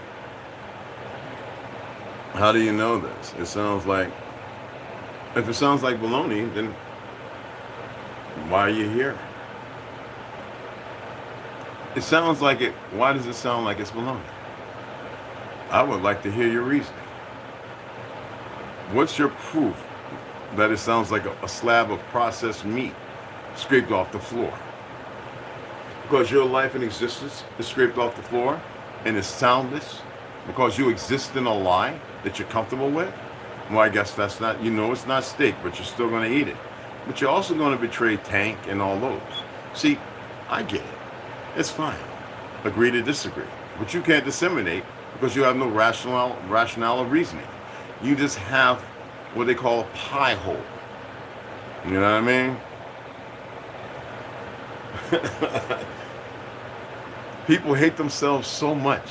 How do you know this? It sounds like, if it sounds like baloney, then why are you here? It sounds like it. Why does it sound like it's baloney? I would like to hear your reasoning. What's your proof that it sounds like a slab of processed meat scraped off the floor? Because your life and existence is scraped off the floor and is soundless because you exist in a lie that you're comfortable with? Well, I guess that's not, it's not steak, but you're still going to eat it. But you're also going to betray Tank and all those. See, I get it. It's fine. Agree to disagree. But you can't disseminate because you have no rationale of reasoning. You just have what they call a pie hole. You know what I mean? People hate themselves so much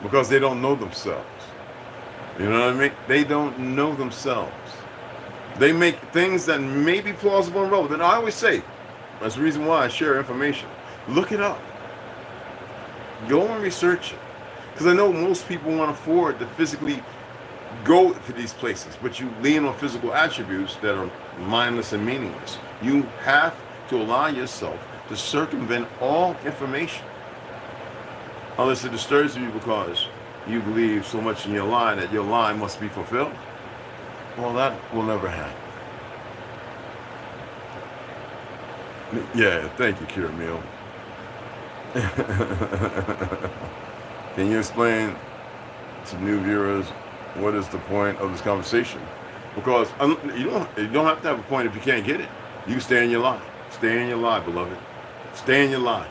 because they don't know themselves. You know what I mean? They don't know themselves. They make things that may be plausible and relevant. I always say, that's the reason why I share information. Look it up. Go and research it. Because I know most people want to afford to physically go to these places, but you lean on physical attributes that are mindless and meaningless. You have to allow yourself to circumvent all information, unless it disturbs you because you believe so much in your lie that your lie must be fulfilled. Well, that will never happen. Yeah, thank you, Kira Meal. Can you explain to new viewers what is the point of this conversation? Because you don't have to have a point if you can't get it. You stay in your lie. Stay in your lie, beloved. Stay in your lie.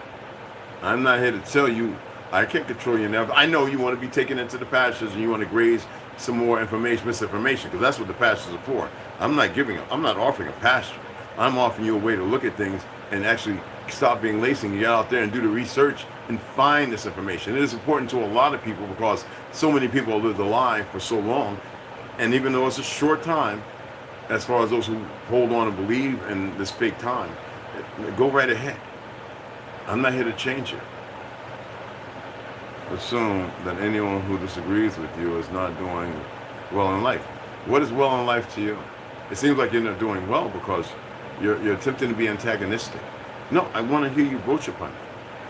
I'm not here to tell you I can't control you now. I know you want to be taken into the pastures and you want to graze some more information, misinformation, because that's what the pastures are for. I'm not offering a pasture. I'm offering you a way to look at things and actually stop being lazy and get out there and do the research and find this information. It is important to a lot of people because so many people have lived a lie for so long. And even though it's a short time, as far as those who hold on and believe in this fake time, go right ahead. I'm not here to change it. Assume that anyone who disagrees with you is not doing well in life. What is well in life to you? It seems like you're not doing well because you're attempting to be antagonistic. No, I want to hear you broach upon it.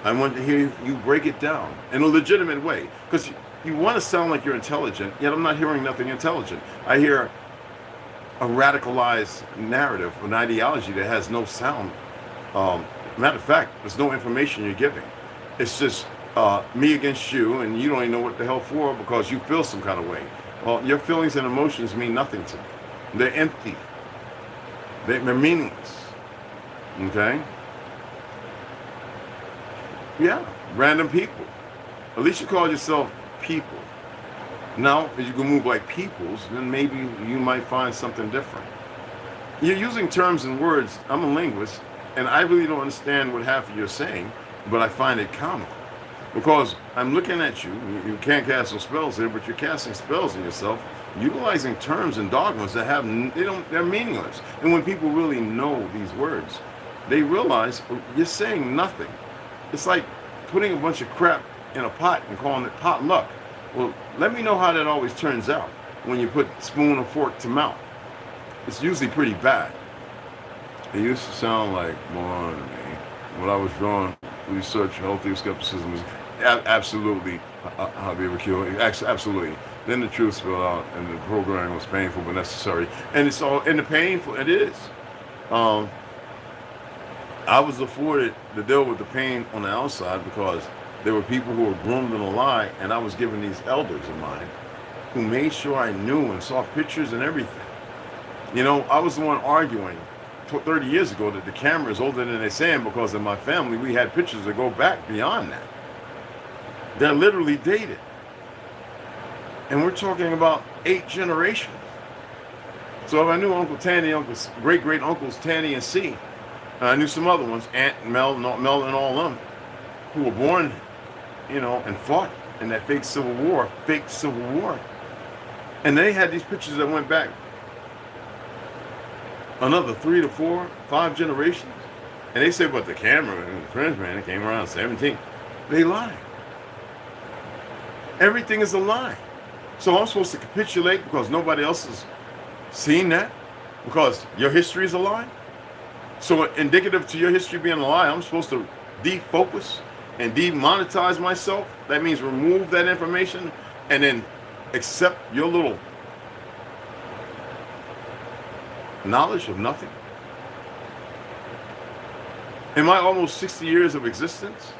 I want to hear you break it down in a legitimate way, because you want to sound like you're intelligent, yet I'm not hearing nothing intelligent. I hear a radicalized narrative, an ideology that has no sound. Matter of fact, there's no information you're giving. It's just me against you, and you don't even know what the hell for because you feel some kind of way. Well, your feelings and emotions mean nothing to me. They're empty. They're meaningless. Okay? Yeah, random people. At least you call yourself people. Now, if you can move like peoples, then maybe you might find something different. You're using terms and words. I'm a linguist, and I really don't understand what half of you're saying, but I find it comical. Because I'm looking at you, you can't cast some spells here, but you're casting spells on yourself, utilizing terms and dogmas that they're meaningless. And when people really know these words, they realize you're saying nothing. It's like putting a bunch of crap in a pot and calling it potluck. Well, let me know how that always turns out when you put spoon or fork to mouth. It's usually pretty bad. It used to sound like more to me. When I was drawing research, healthy skepticism was absolutely absolutely. Then the truth spilled out, and the programming was painful but necessary. And it's all in the painful. It is. I was afforded to deal with the pain on the outside because there were people who were groomed in a lie, and I was given these elders of mine who made sure I knew and saw pictures and everything. You know, I was the one arguing 30 years ago that the camera is older than they're saying because in my family we had pictures that go back beyond that. They're literally dated. And we're talking about 8 generations. So if I knew Uncle Tanny, great uncles Tanny and C, and I knew some other ones, Aunt Mel and all them, who were born, you know, and fought in that fake civil war. And they had these pictures that went back another 3 to 4, 5 generations. And they said, but the camera and the French man, it came around 17. They lie. Everything is a lie. So I'm supposed to capitulate because nobody else has seen that? Because your history is a lie? So indicative to your history being a lie, I'm supposed to defocus and demonetize myself? That means remove that information and then accept your little knowledge of nothing? In my almost 60 years of existence,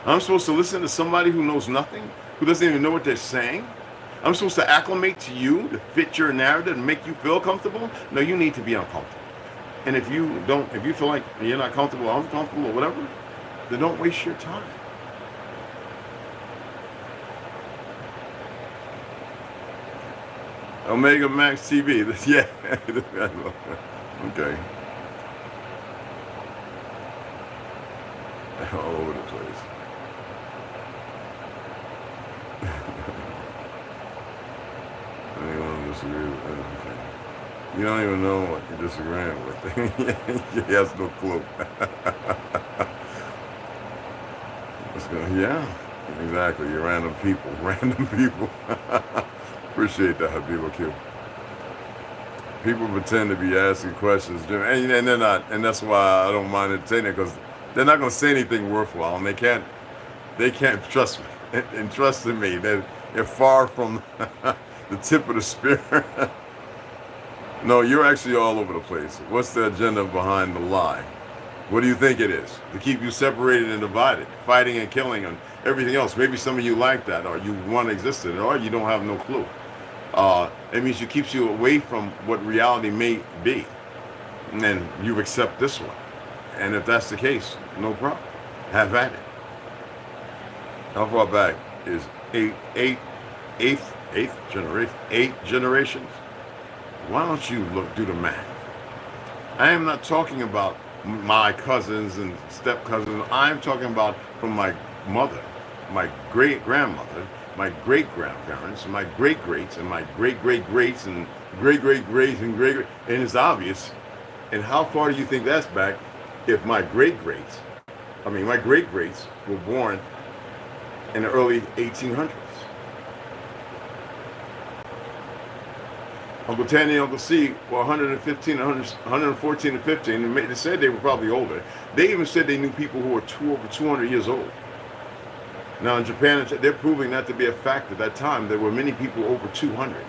I'm supposed to listen to somebody who knows nothing, who doesn't even know what they're saying? I'm supposed to acclimate to you to fit your narrative and make you feel comfortable? No, you need to be uncomfortable. And if you feel like you're not comfortable or uncomfortable or whatever, then don't waste your time. Omega Max TV. Yeah. Okay. All over the place. Anyone disagree with anything? You don't even know what you're disagreeing with. He has no clue. Yeah, exactly. You're random people. Appreciate that, Habiba Q. People pretend to be asking questions, and they're not, and that's why I don't mind entertaining it, because they're not going to say anything worthwhile, and they can't trust me, and trust in me. They're far from the tip of the spear. No, you're actually all over the place. What's the agenda behind the lie? What do you think it is? To keep you separated and divided, fighting and killing and everything else. Maybe some of you like that, or you want to exist in it, or you don't have no clue. It means it keeps you away from what reality may be. And then you accept this one. And if that's the case, no problem. Have at it. How far back is eight generations? Why don't you do the math? I am not talking about my cousins and step cousins. I'm talking about from my mother, my great grandmother, my great grandparents, my great greats, and my great great greats, and great great greats, and great great. And it's obvious. And how far do you think that's back? If my great greats were born in the early 1800s. Uncle Tanny and Uncle C were 114 and 15. And they said they were probably older. They even said they knew people who were over 200 years old. Now in Japan, they're proving that to be a fact at that time. There were many people over 200.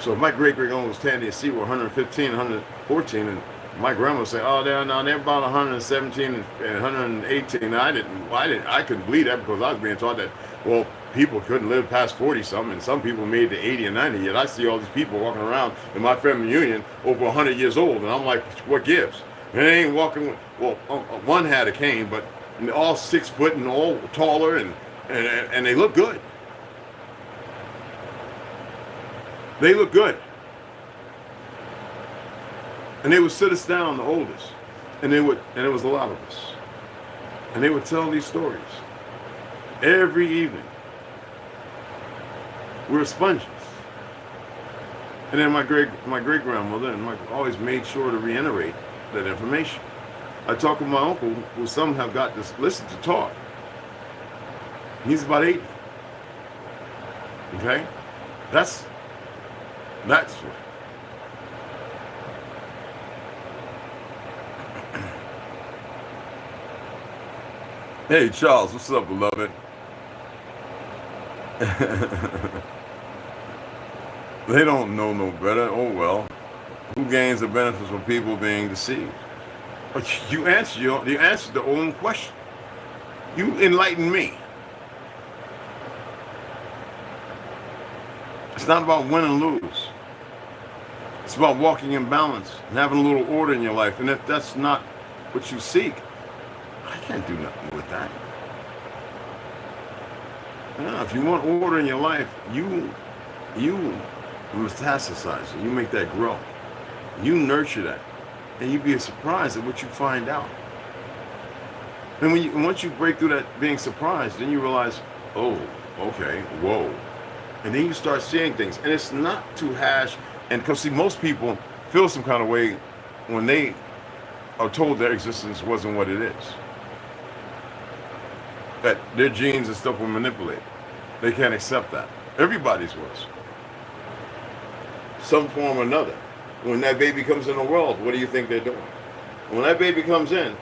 So if my great-great-uncle was Tandy and C were 115, 114, and my grandma was saying, oh, they're about 117 and 118. I couldn't believe that, because I was being taught that, well, people couldn't live past 40-something, and some people made it to 80 and 90. Yet I see all these people walking around in my family reunion over 100 years old, and I'm like, what gives? And they ain't walking with, well, one had a cane, but all 6 foot and all taller, and they look good. They look good. And they would sit us down, the oldest, and it was a lot of us. And they would tell these stories every evening. We were sponges. And then my great grandmother and always made sure to reiterate that information. I talked with my uncle, who some have got to listen to talk. He's about 80. Okay? That's what. Hey Charles, what's up, beloved? They don't know no better. Oh well. Who gains the benefits from people being deceived? You answered the own question. You enlighten me. It's not about win and lose. It's about walking in balance and having a little order in your life. And if that's not what you seek, I can't do nothing with that. Yeah, if you want order in your life, you metastasize it. You make that grow. You nurture that. And you'd be surprised at what you find out. And once you break through that being surprised, then you realize, oh, okay, whoa. And then you start seeing things. And it's not to hash, and because see, most people feel some kind of way when they are told their existence wasn't what it is. That their genes and stuff were manipulated. They can't accept that. Everybody's was. Some form or another. When that baby comes in the world, what do you think they're doing? When that baby comes in,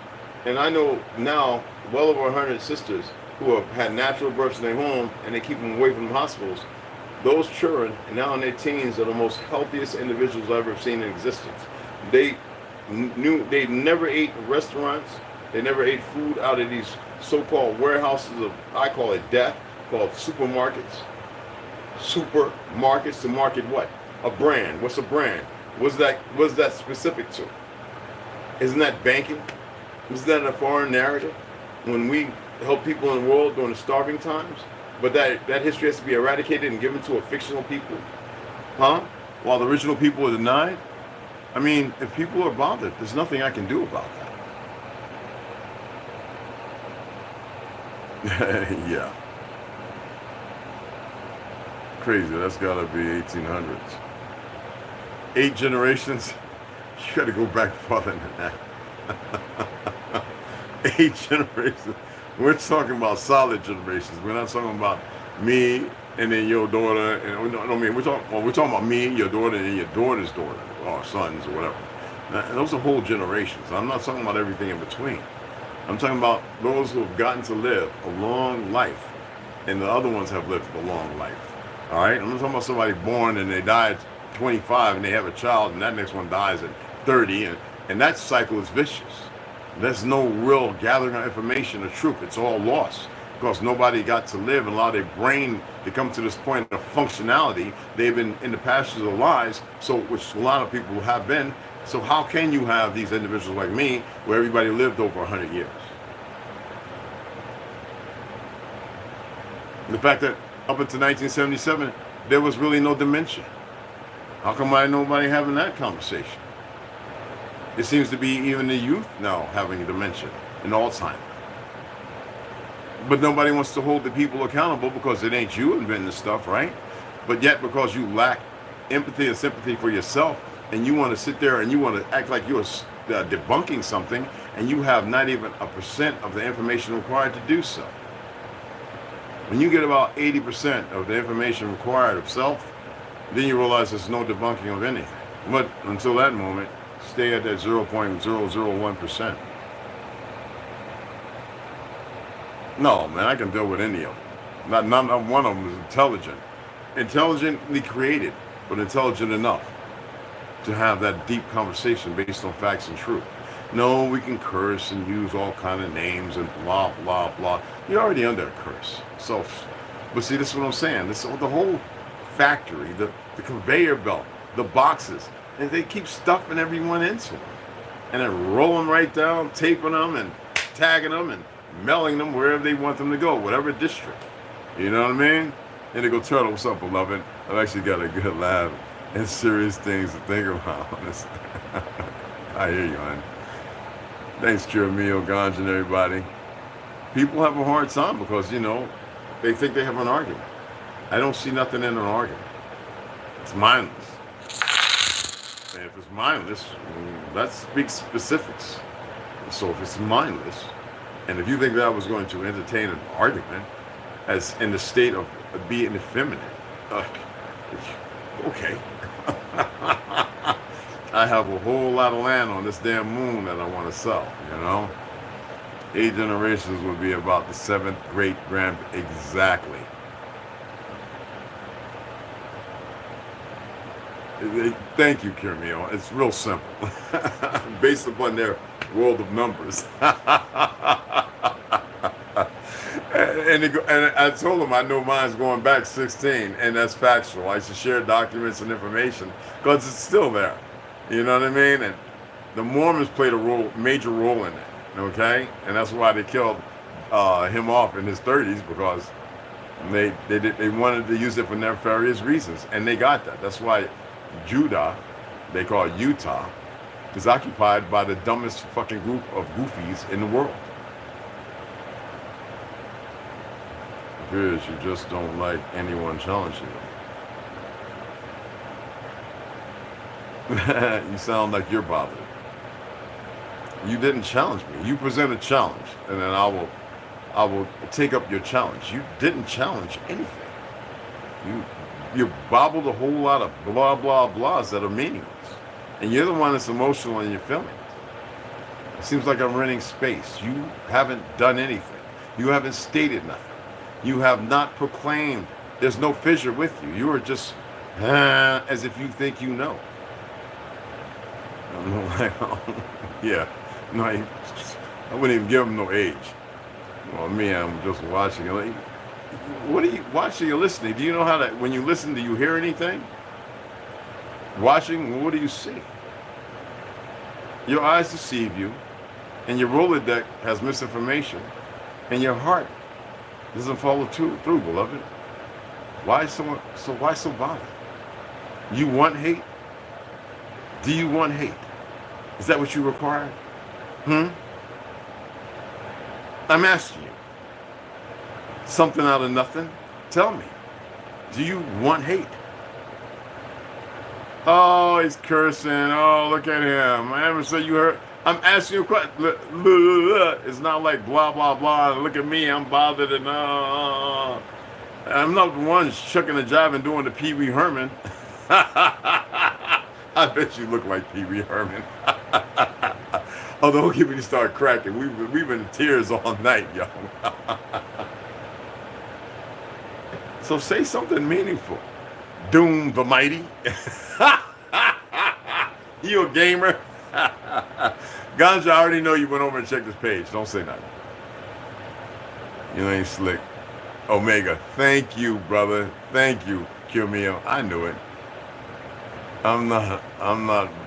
and I know now well over 100 sisters who have had natural births in their home, and they keep them away from the hospitals. Those children, now in their teens, are the most healthiest individuals I've ever seen in existence. They never ate restaurants. They never ate food out of these so-called warehouses of, I call it death, called supermarkets. Supermarkets to market what? A brand. What's a brand? What's that specific to? Isn't that banking? Isn't that a foreign narrative? When we help people in the world during the starving times, but that history has to be eradicated and given to a fictional people, huh? While the original people are denied? I mean, if people are bothered, there's nothing I can do about that. Yeah. Crazy, that's gotta be 1800s. 8 generations? You gotta go back farther than that. 8 generations. We're talking about solid generations. We're not talking about me and then your daughter, and I mean, we're talking about me, your daughter, and your daughter's daughter, or sons, or whatever. And those are whole generations. I'm not talking about everything in between. I'm talking about those who have gotten to live a long life, and the other ones have lived a long life. All right? I'm not talking about somebody born and they died at 25 and they have a child, and that next one dies at 30, and that cycle is vicious. There's no real gathering of information or truth. It's all lost because nobody got to live and allow their brain to come to this point of functionality. They've been in the pastures of lies, so which a lot of people have been. So how can you have these individuals like me where everybody lived over 100 years? The fact that up until 1977, there was really no dementia. How come nobody having that conversation? It seems to be even the youth now having dementia and Alzheimer's. But nobody wants to hold the people accountable because it ain't you inventing the stuff, right? But yet because you lack empathy and sympathy for yourself, and you want to sit there and you want to act like you're debunking something, and you have not even 1% of the information required to do so. When you get about 80% of the information required of self, then you realize there's no debunking of anything. But until that moment, stay at that 0.001%. No, man, I can deal with any of them. Not one of them is intelligent. Intelligently created, but intelligent enough to have that deep conversation based on facts and truth. No, we can curse and use all kind of names and blah, blah, blah. You're already under a curse. So, but see, this is what I'm saying. This the whole factory, the conveyor belt, the boxes, and they keep stuffing everyone into them. And then roll them right down, taping them and tagging them and mailing them wherever they want them to go, whatever district. You know what I mean? And they go, Turtle, what's up, beloved? I've actually got a good laugh and serious things to think about. I hear you, hon. Thanks, Kiramio, Ganja, and everybody. People have a hard time because, you know, they think they have an argument. I don't see nothing in an argument. It's mindless. And if it's mindless, that speaks specifics. So if it's mindless, and if you think that I was going to entertain an argument as in the state of being effeminate, okay. I have a whole lot of land on this damn moon that I want to sell, you know? 8 generations would be about the 7th great grand, exactly. Thank you, Kiramio. It's real simple. Based upon their world of numbers. And I told them I know mine's going back 16, and that's factual. I should share documents and information because it's still there. You know what I mean? And the Mormons played a major role in it, okay? And that's why they killed him off in his 30s, because they wanted to use it for nefarious reasons, and they got that. That's why Judah, they call it Utah, is occupied by the dumbest fucking group of goofies in the world. Appears you just don't like anyone challenging you. You sound like you're bothered. You didn't challenge me. You present a challenge, and then I will take up your challenge. You didn't challenge anything. You babbled a whole lot of blah blah blahs that are meaningless, and you're the one that's emotional in your feelings. It seems like I'm renting space. You haven't done anything. You haven't stated nothing. You have not proclaimed. There's no fissure with you. You are just as if you think you know. Yeah, no, I wouldn't even give him no age. Well, me, I'm just watching. Like, what are you watching or listening? Do you know how to, when you listen, do you hear anything? Watching, what do you see? Your eyes deceive you, and your Rolodex has misinformation, and your heart doesn't follow through, beloved. Why so bothered? You want hate? Do you want hate? Is that what you require? I'm asking you. Something out of nothing? Tell me. Do you want hate? Oh, he's cursing. Oh, look at him. I haven't said you heard. I'm asking you a question. It's not like blah, blah, blah. Look at me. I'm bothered and I'm not the one chucking a job and doing the Pee Wee Herman. I bet you look like Pee Wee Herman. Oh, don't get me to start cracking. We've been in tears all night, yo. So say something meaningful. Doom the Mighty. You a gamer? Ganja, I already know you went over and checked this page. Don't say nothing. You ain't slick. Omega, thank you, brother. Thank you, Qmio. I knew it. I'm not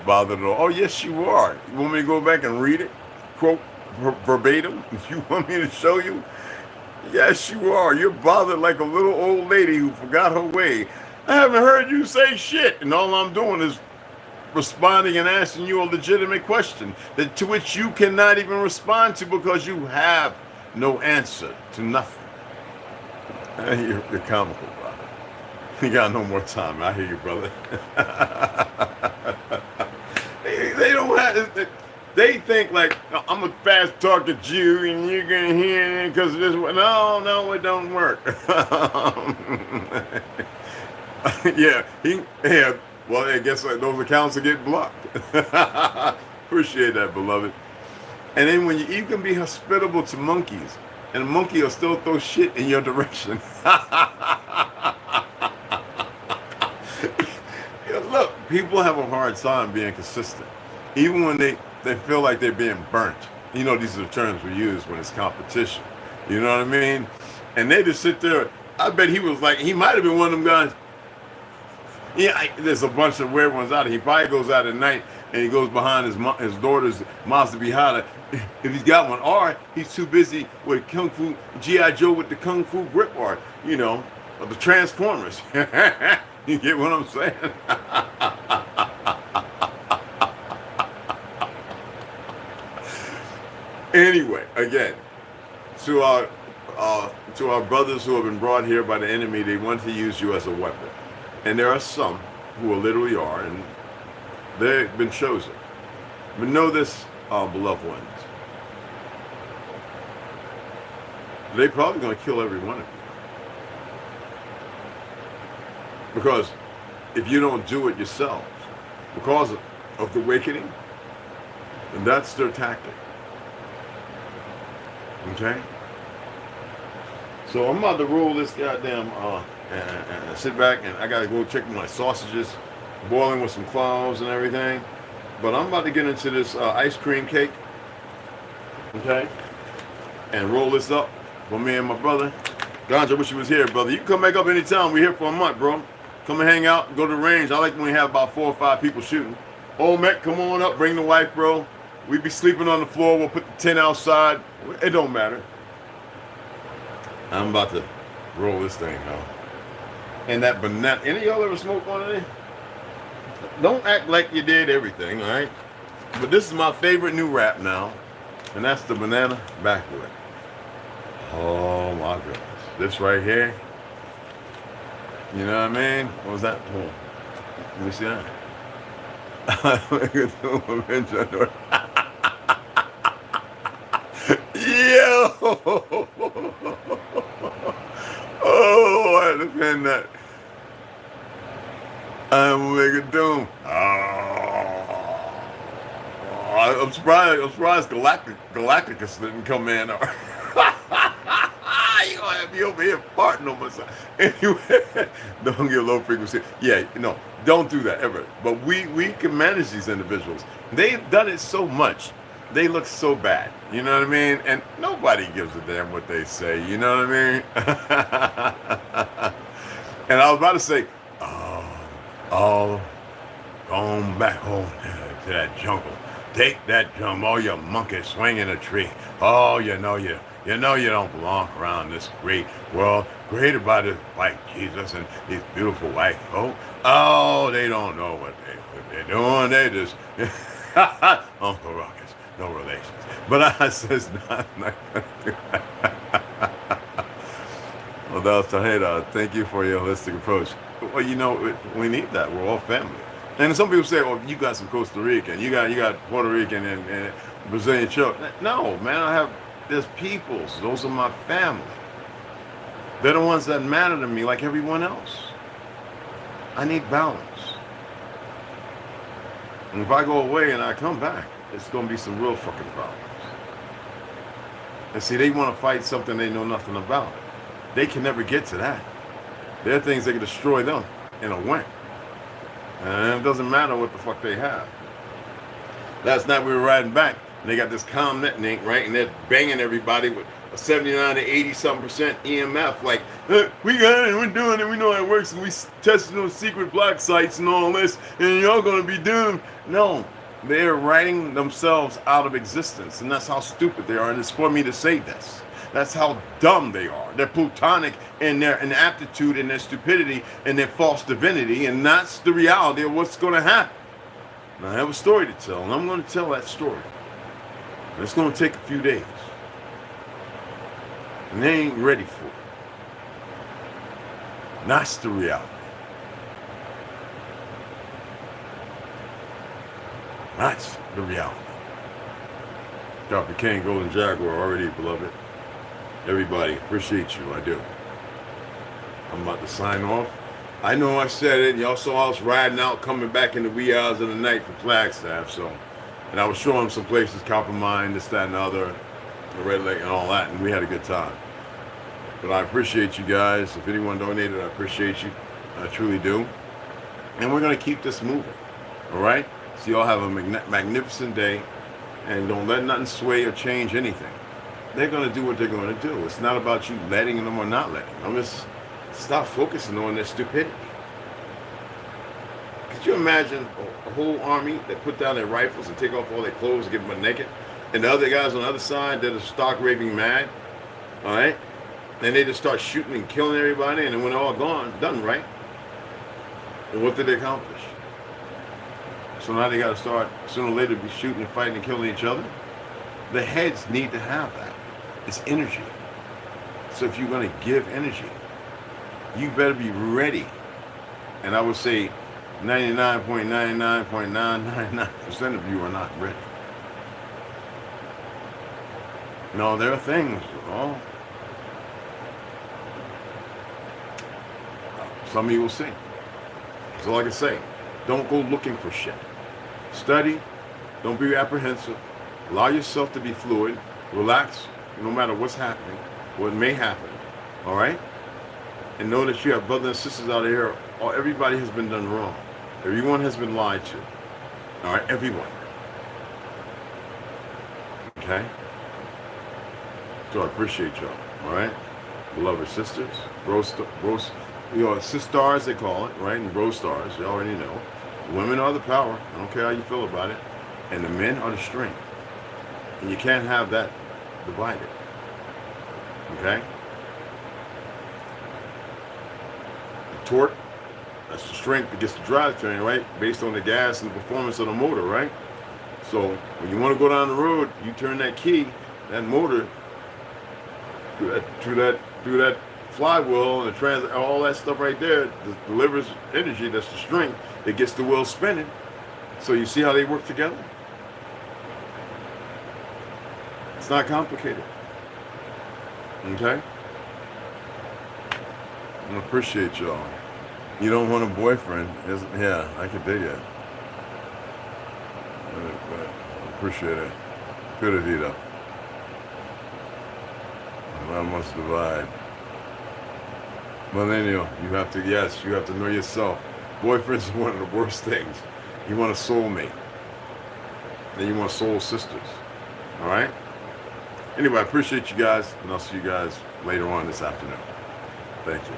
bothered at all. Oh, yes, you are. You want me to go back and read it? Quote verbatim? You want me to show you? Yes, you are. You're bothered like a little old lady who forgot her way. I haven't heard you say shit, and all I'm doing is responding and asking you a legitimate question to which you cannot even respond to because you have no answer to nothing. You're comical, brother. You got no more time. I hear you, brother. They don't have. They think like I'm a fast talking Jew and you're gonna hear it because of this. No, it don't work. Yeah. Well, I guess those accounts will get blocked. Appreciate that, beloved. And then when you can be hospitable to monkeys, and a monkey will still throw shit in your direction. Look, people have a hard time being consistent, even when they feel like they're being burnt. You know, these are the terms we use when it's competition. You know what I mean? And they just sit there. I bet he was like, he might have been one of them guys. Yeah, there's a bunch of weird ones out there. He probably goes out at night and he goes behind his daughter's Mazda Miata if he's got one, or he's too busy with Kung Fu G.I. Joe with the Kung Fu grip art, you know, of the Transformers. You get what I'm saying? Anyway, again, to our brothers who have been brought here by the enemy, they want to use you as a weapon. And there are some who literally are, and they've been chosen. But know this, beloved ones. They're probably going to kill every one of you. Because if you don't do it yourselves, because of the awakening, then that's their tactic. Okay? So I'm about to roll this goddamn, and sit back, and I got to go check my sausages, boiling with some cloves and everything. But I'm about to get into this ice cream cake, okay? And roll this up for me and my brother. Ganja, I wish you was here, brother. You can come back up anytime. We're here for a month, bro. Come and hang out, go to the range. I like when we have about 4 or 5 people shooting. Old Mac, come on up, bring the wife, bro. We be sleeping on the floor. We'll put the tent outside. It don't matter. I'm about to roll this thing, huh? And that banana. Any of y'all ever smoke one of these? Don't act like you did everything, all right? But this is my favorite new wrap now, and that's the banana backwood. Oh my goodness. This right here. You know what I mean? What was that? Oh, let me see that. Yo! Oh, I had to pin that. I'm Omega Doom. I'm surprised Galacticus didn't come in. You gonna have me over here farting on myself. Anyway, don't get low frequency. Yeah, don't do that ever. But we can manage these individuals. They've done it so much. They look so bad. You know what I mean? And nobody gives a damn what they say. You know what I mean? And I was about to say, going back home to that jungle. Take that jump, all you monkeys swinging a tree. Oh, you know you don't belong around this great world created by this white Jesus and these beautiful white folk. Oh, they don't know what they're doing. They just Uncle Ruckus, no relations. But I says not Well, that's thank you for your holistic approach. Well, we need that. We're all family. And some people say, "Oh, you got some Costa Rican, you got Puerto Rican and Brazilian children." No, man, there's peoples. Those are my family. They're the ones that matter to me like everyone else. I need balance. And if I go away and I come back, it's going to be some real fucking problems. And see, they want to fight something they know nothing about. They can never get to that. There are things that can destroy them in a win. And it doesn't matter what the fuck they have. Last night we were riding back, and they got this ComNet link, right? And they're banging everybody with a 79 to 80-something% EMF. Like, we got it, we're doing it, we know how it works, and we tested those secret block sites and all this, and y'all gonna be doomed. No, they're writing themselves out of existence, and that's how stupid they are, and it's for me to say this. That's how dumb they are. They're plutonic in their inaptitude and their stupidity and their false divinity, and that's the reality of what's going to happen. Now, I have a story to tell, and I'm going to tell that story. And it's going to take a few days. And they ain't ready for it. And that's the reality. That's the reality. Dr. King, Golden Jaguar, already, beloved. Everybody, appreciate you, I do. I'm about to sign off. I know I said it, y'all saw I was riding out, coming back in the wee hours of the night for Flagstaff, so, and I was showing them some places, Copper Mine, this, that, and the other, the Red Lake, and all that, and we had a good time. But I appreciate you guys. If anyone donated, I appreciate you. I truly do. And we're going to keep this moving, all right? So y'all have a magnificent day, and don't let nothing sway or change anything. They're going to do what they're going to do. It's not about you letting them or not letting them. Just stop focusing on their stupidity. Could you imagine a whole army that put down their rifles and take off all their clothes and get them naked? And the other guys on the other side that are stark raving mad, all right? And they just start shooting and killing everybody, and then when they're all gone, done, right? And what did they accomplish? So now they got to start, sooner or later, be shooting and fighting and killing each other? The heads need to have that. It's energy. So if you're going to give energy, you better be ready. And I would say 99.99.999% of you are not ready. No, there are things, some of you will see. So like I say, don't go looking for shit. Study. Don't be apprehensive. Allow yourself to be fluid. Relax, no matter what's happening, what may happen. All right? And know that you have brothers and sisters out here. Everybody has been done wrong. Everyone has been lied to. All right? Everyone. Okay? So I appreciate y'all. All right? Beloved sisters. Sistars, they call it, right? And bro stars. You already know. Women are the power. I don't care how you feel about it. And the men are the strength. And you can't have that divided. Okay? The torque, that's the strength that gets the drivetrain, right? Based on the gas and the performance of the motor, right? So when you want to go down the road, you turn that key, that motor, through that flywheel and the all that stuff right there delivers energy. That's the strength that gets the wheel spinning. So you see how they work together? It's not complicated. Okay? I appreciate y'all. You don't want a boyfriend? Yeah, I could dig it. I appreciate it. Good Adita. I must divide. Millennial, you have to know yourself. Boyfriends are one of the worst things. You want a soulmate. Then you want soul sisters. All right? Anyway, I appreciate you guys, and I'll see you guys later on this afternoon. Thank you.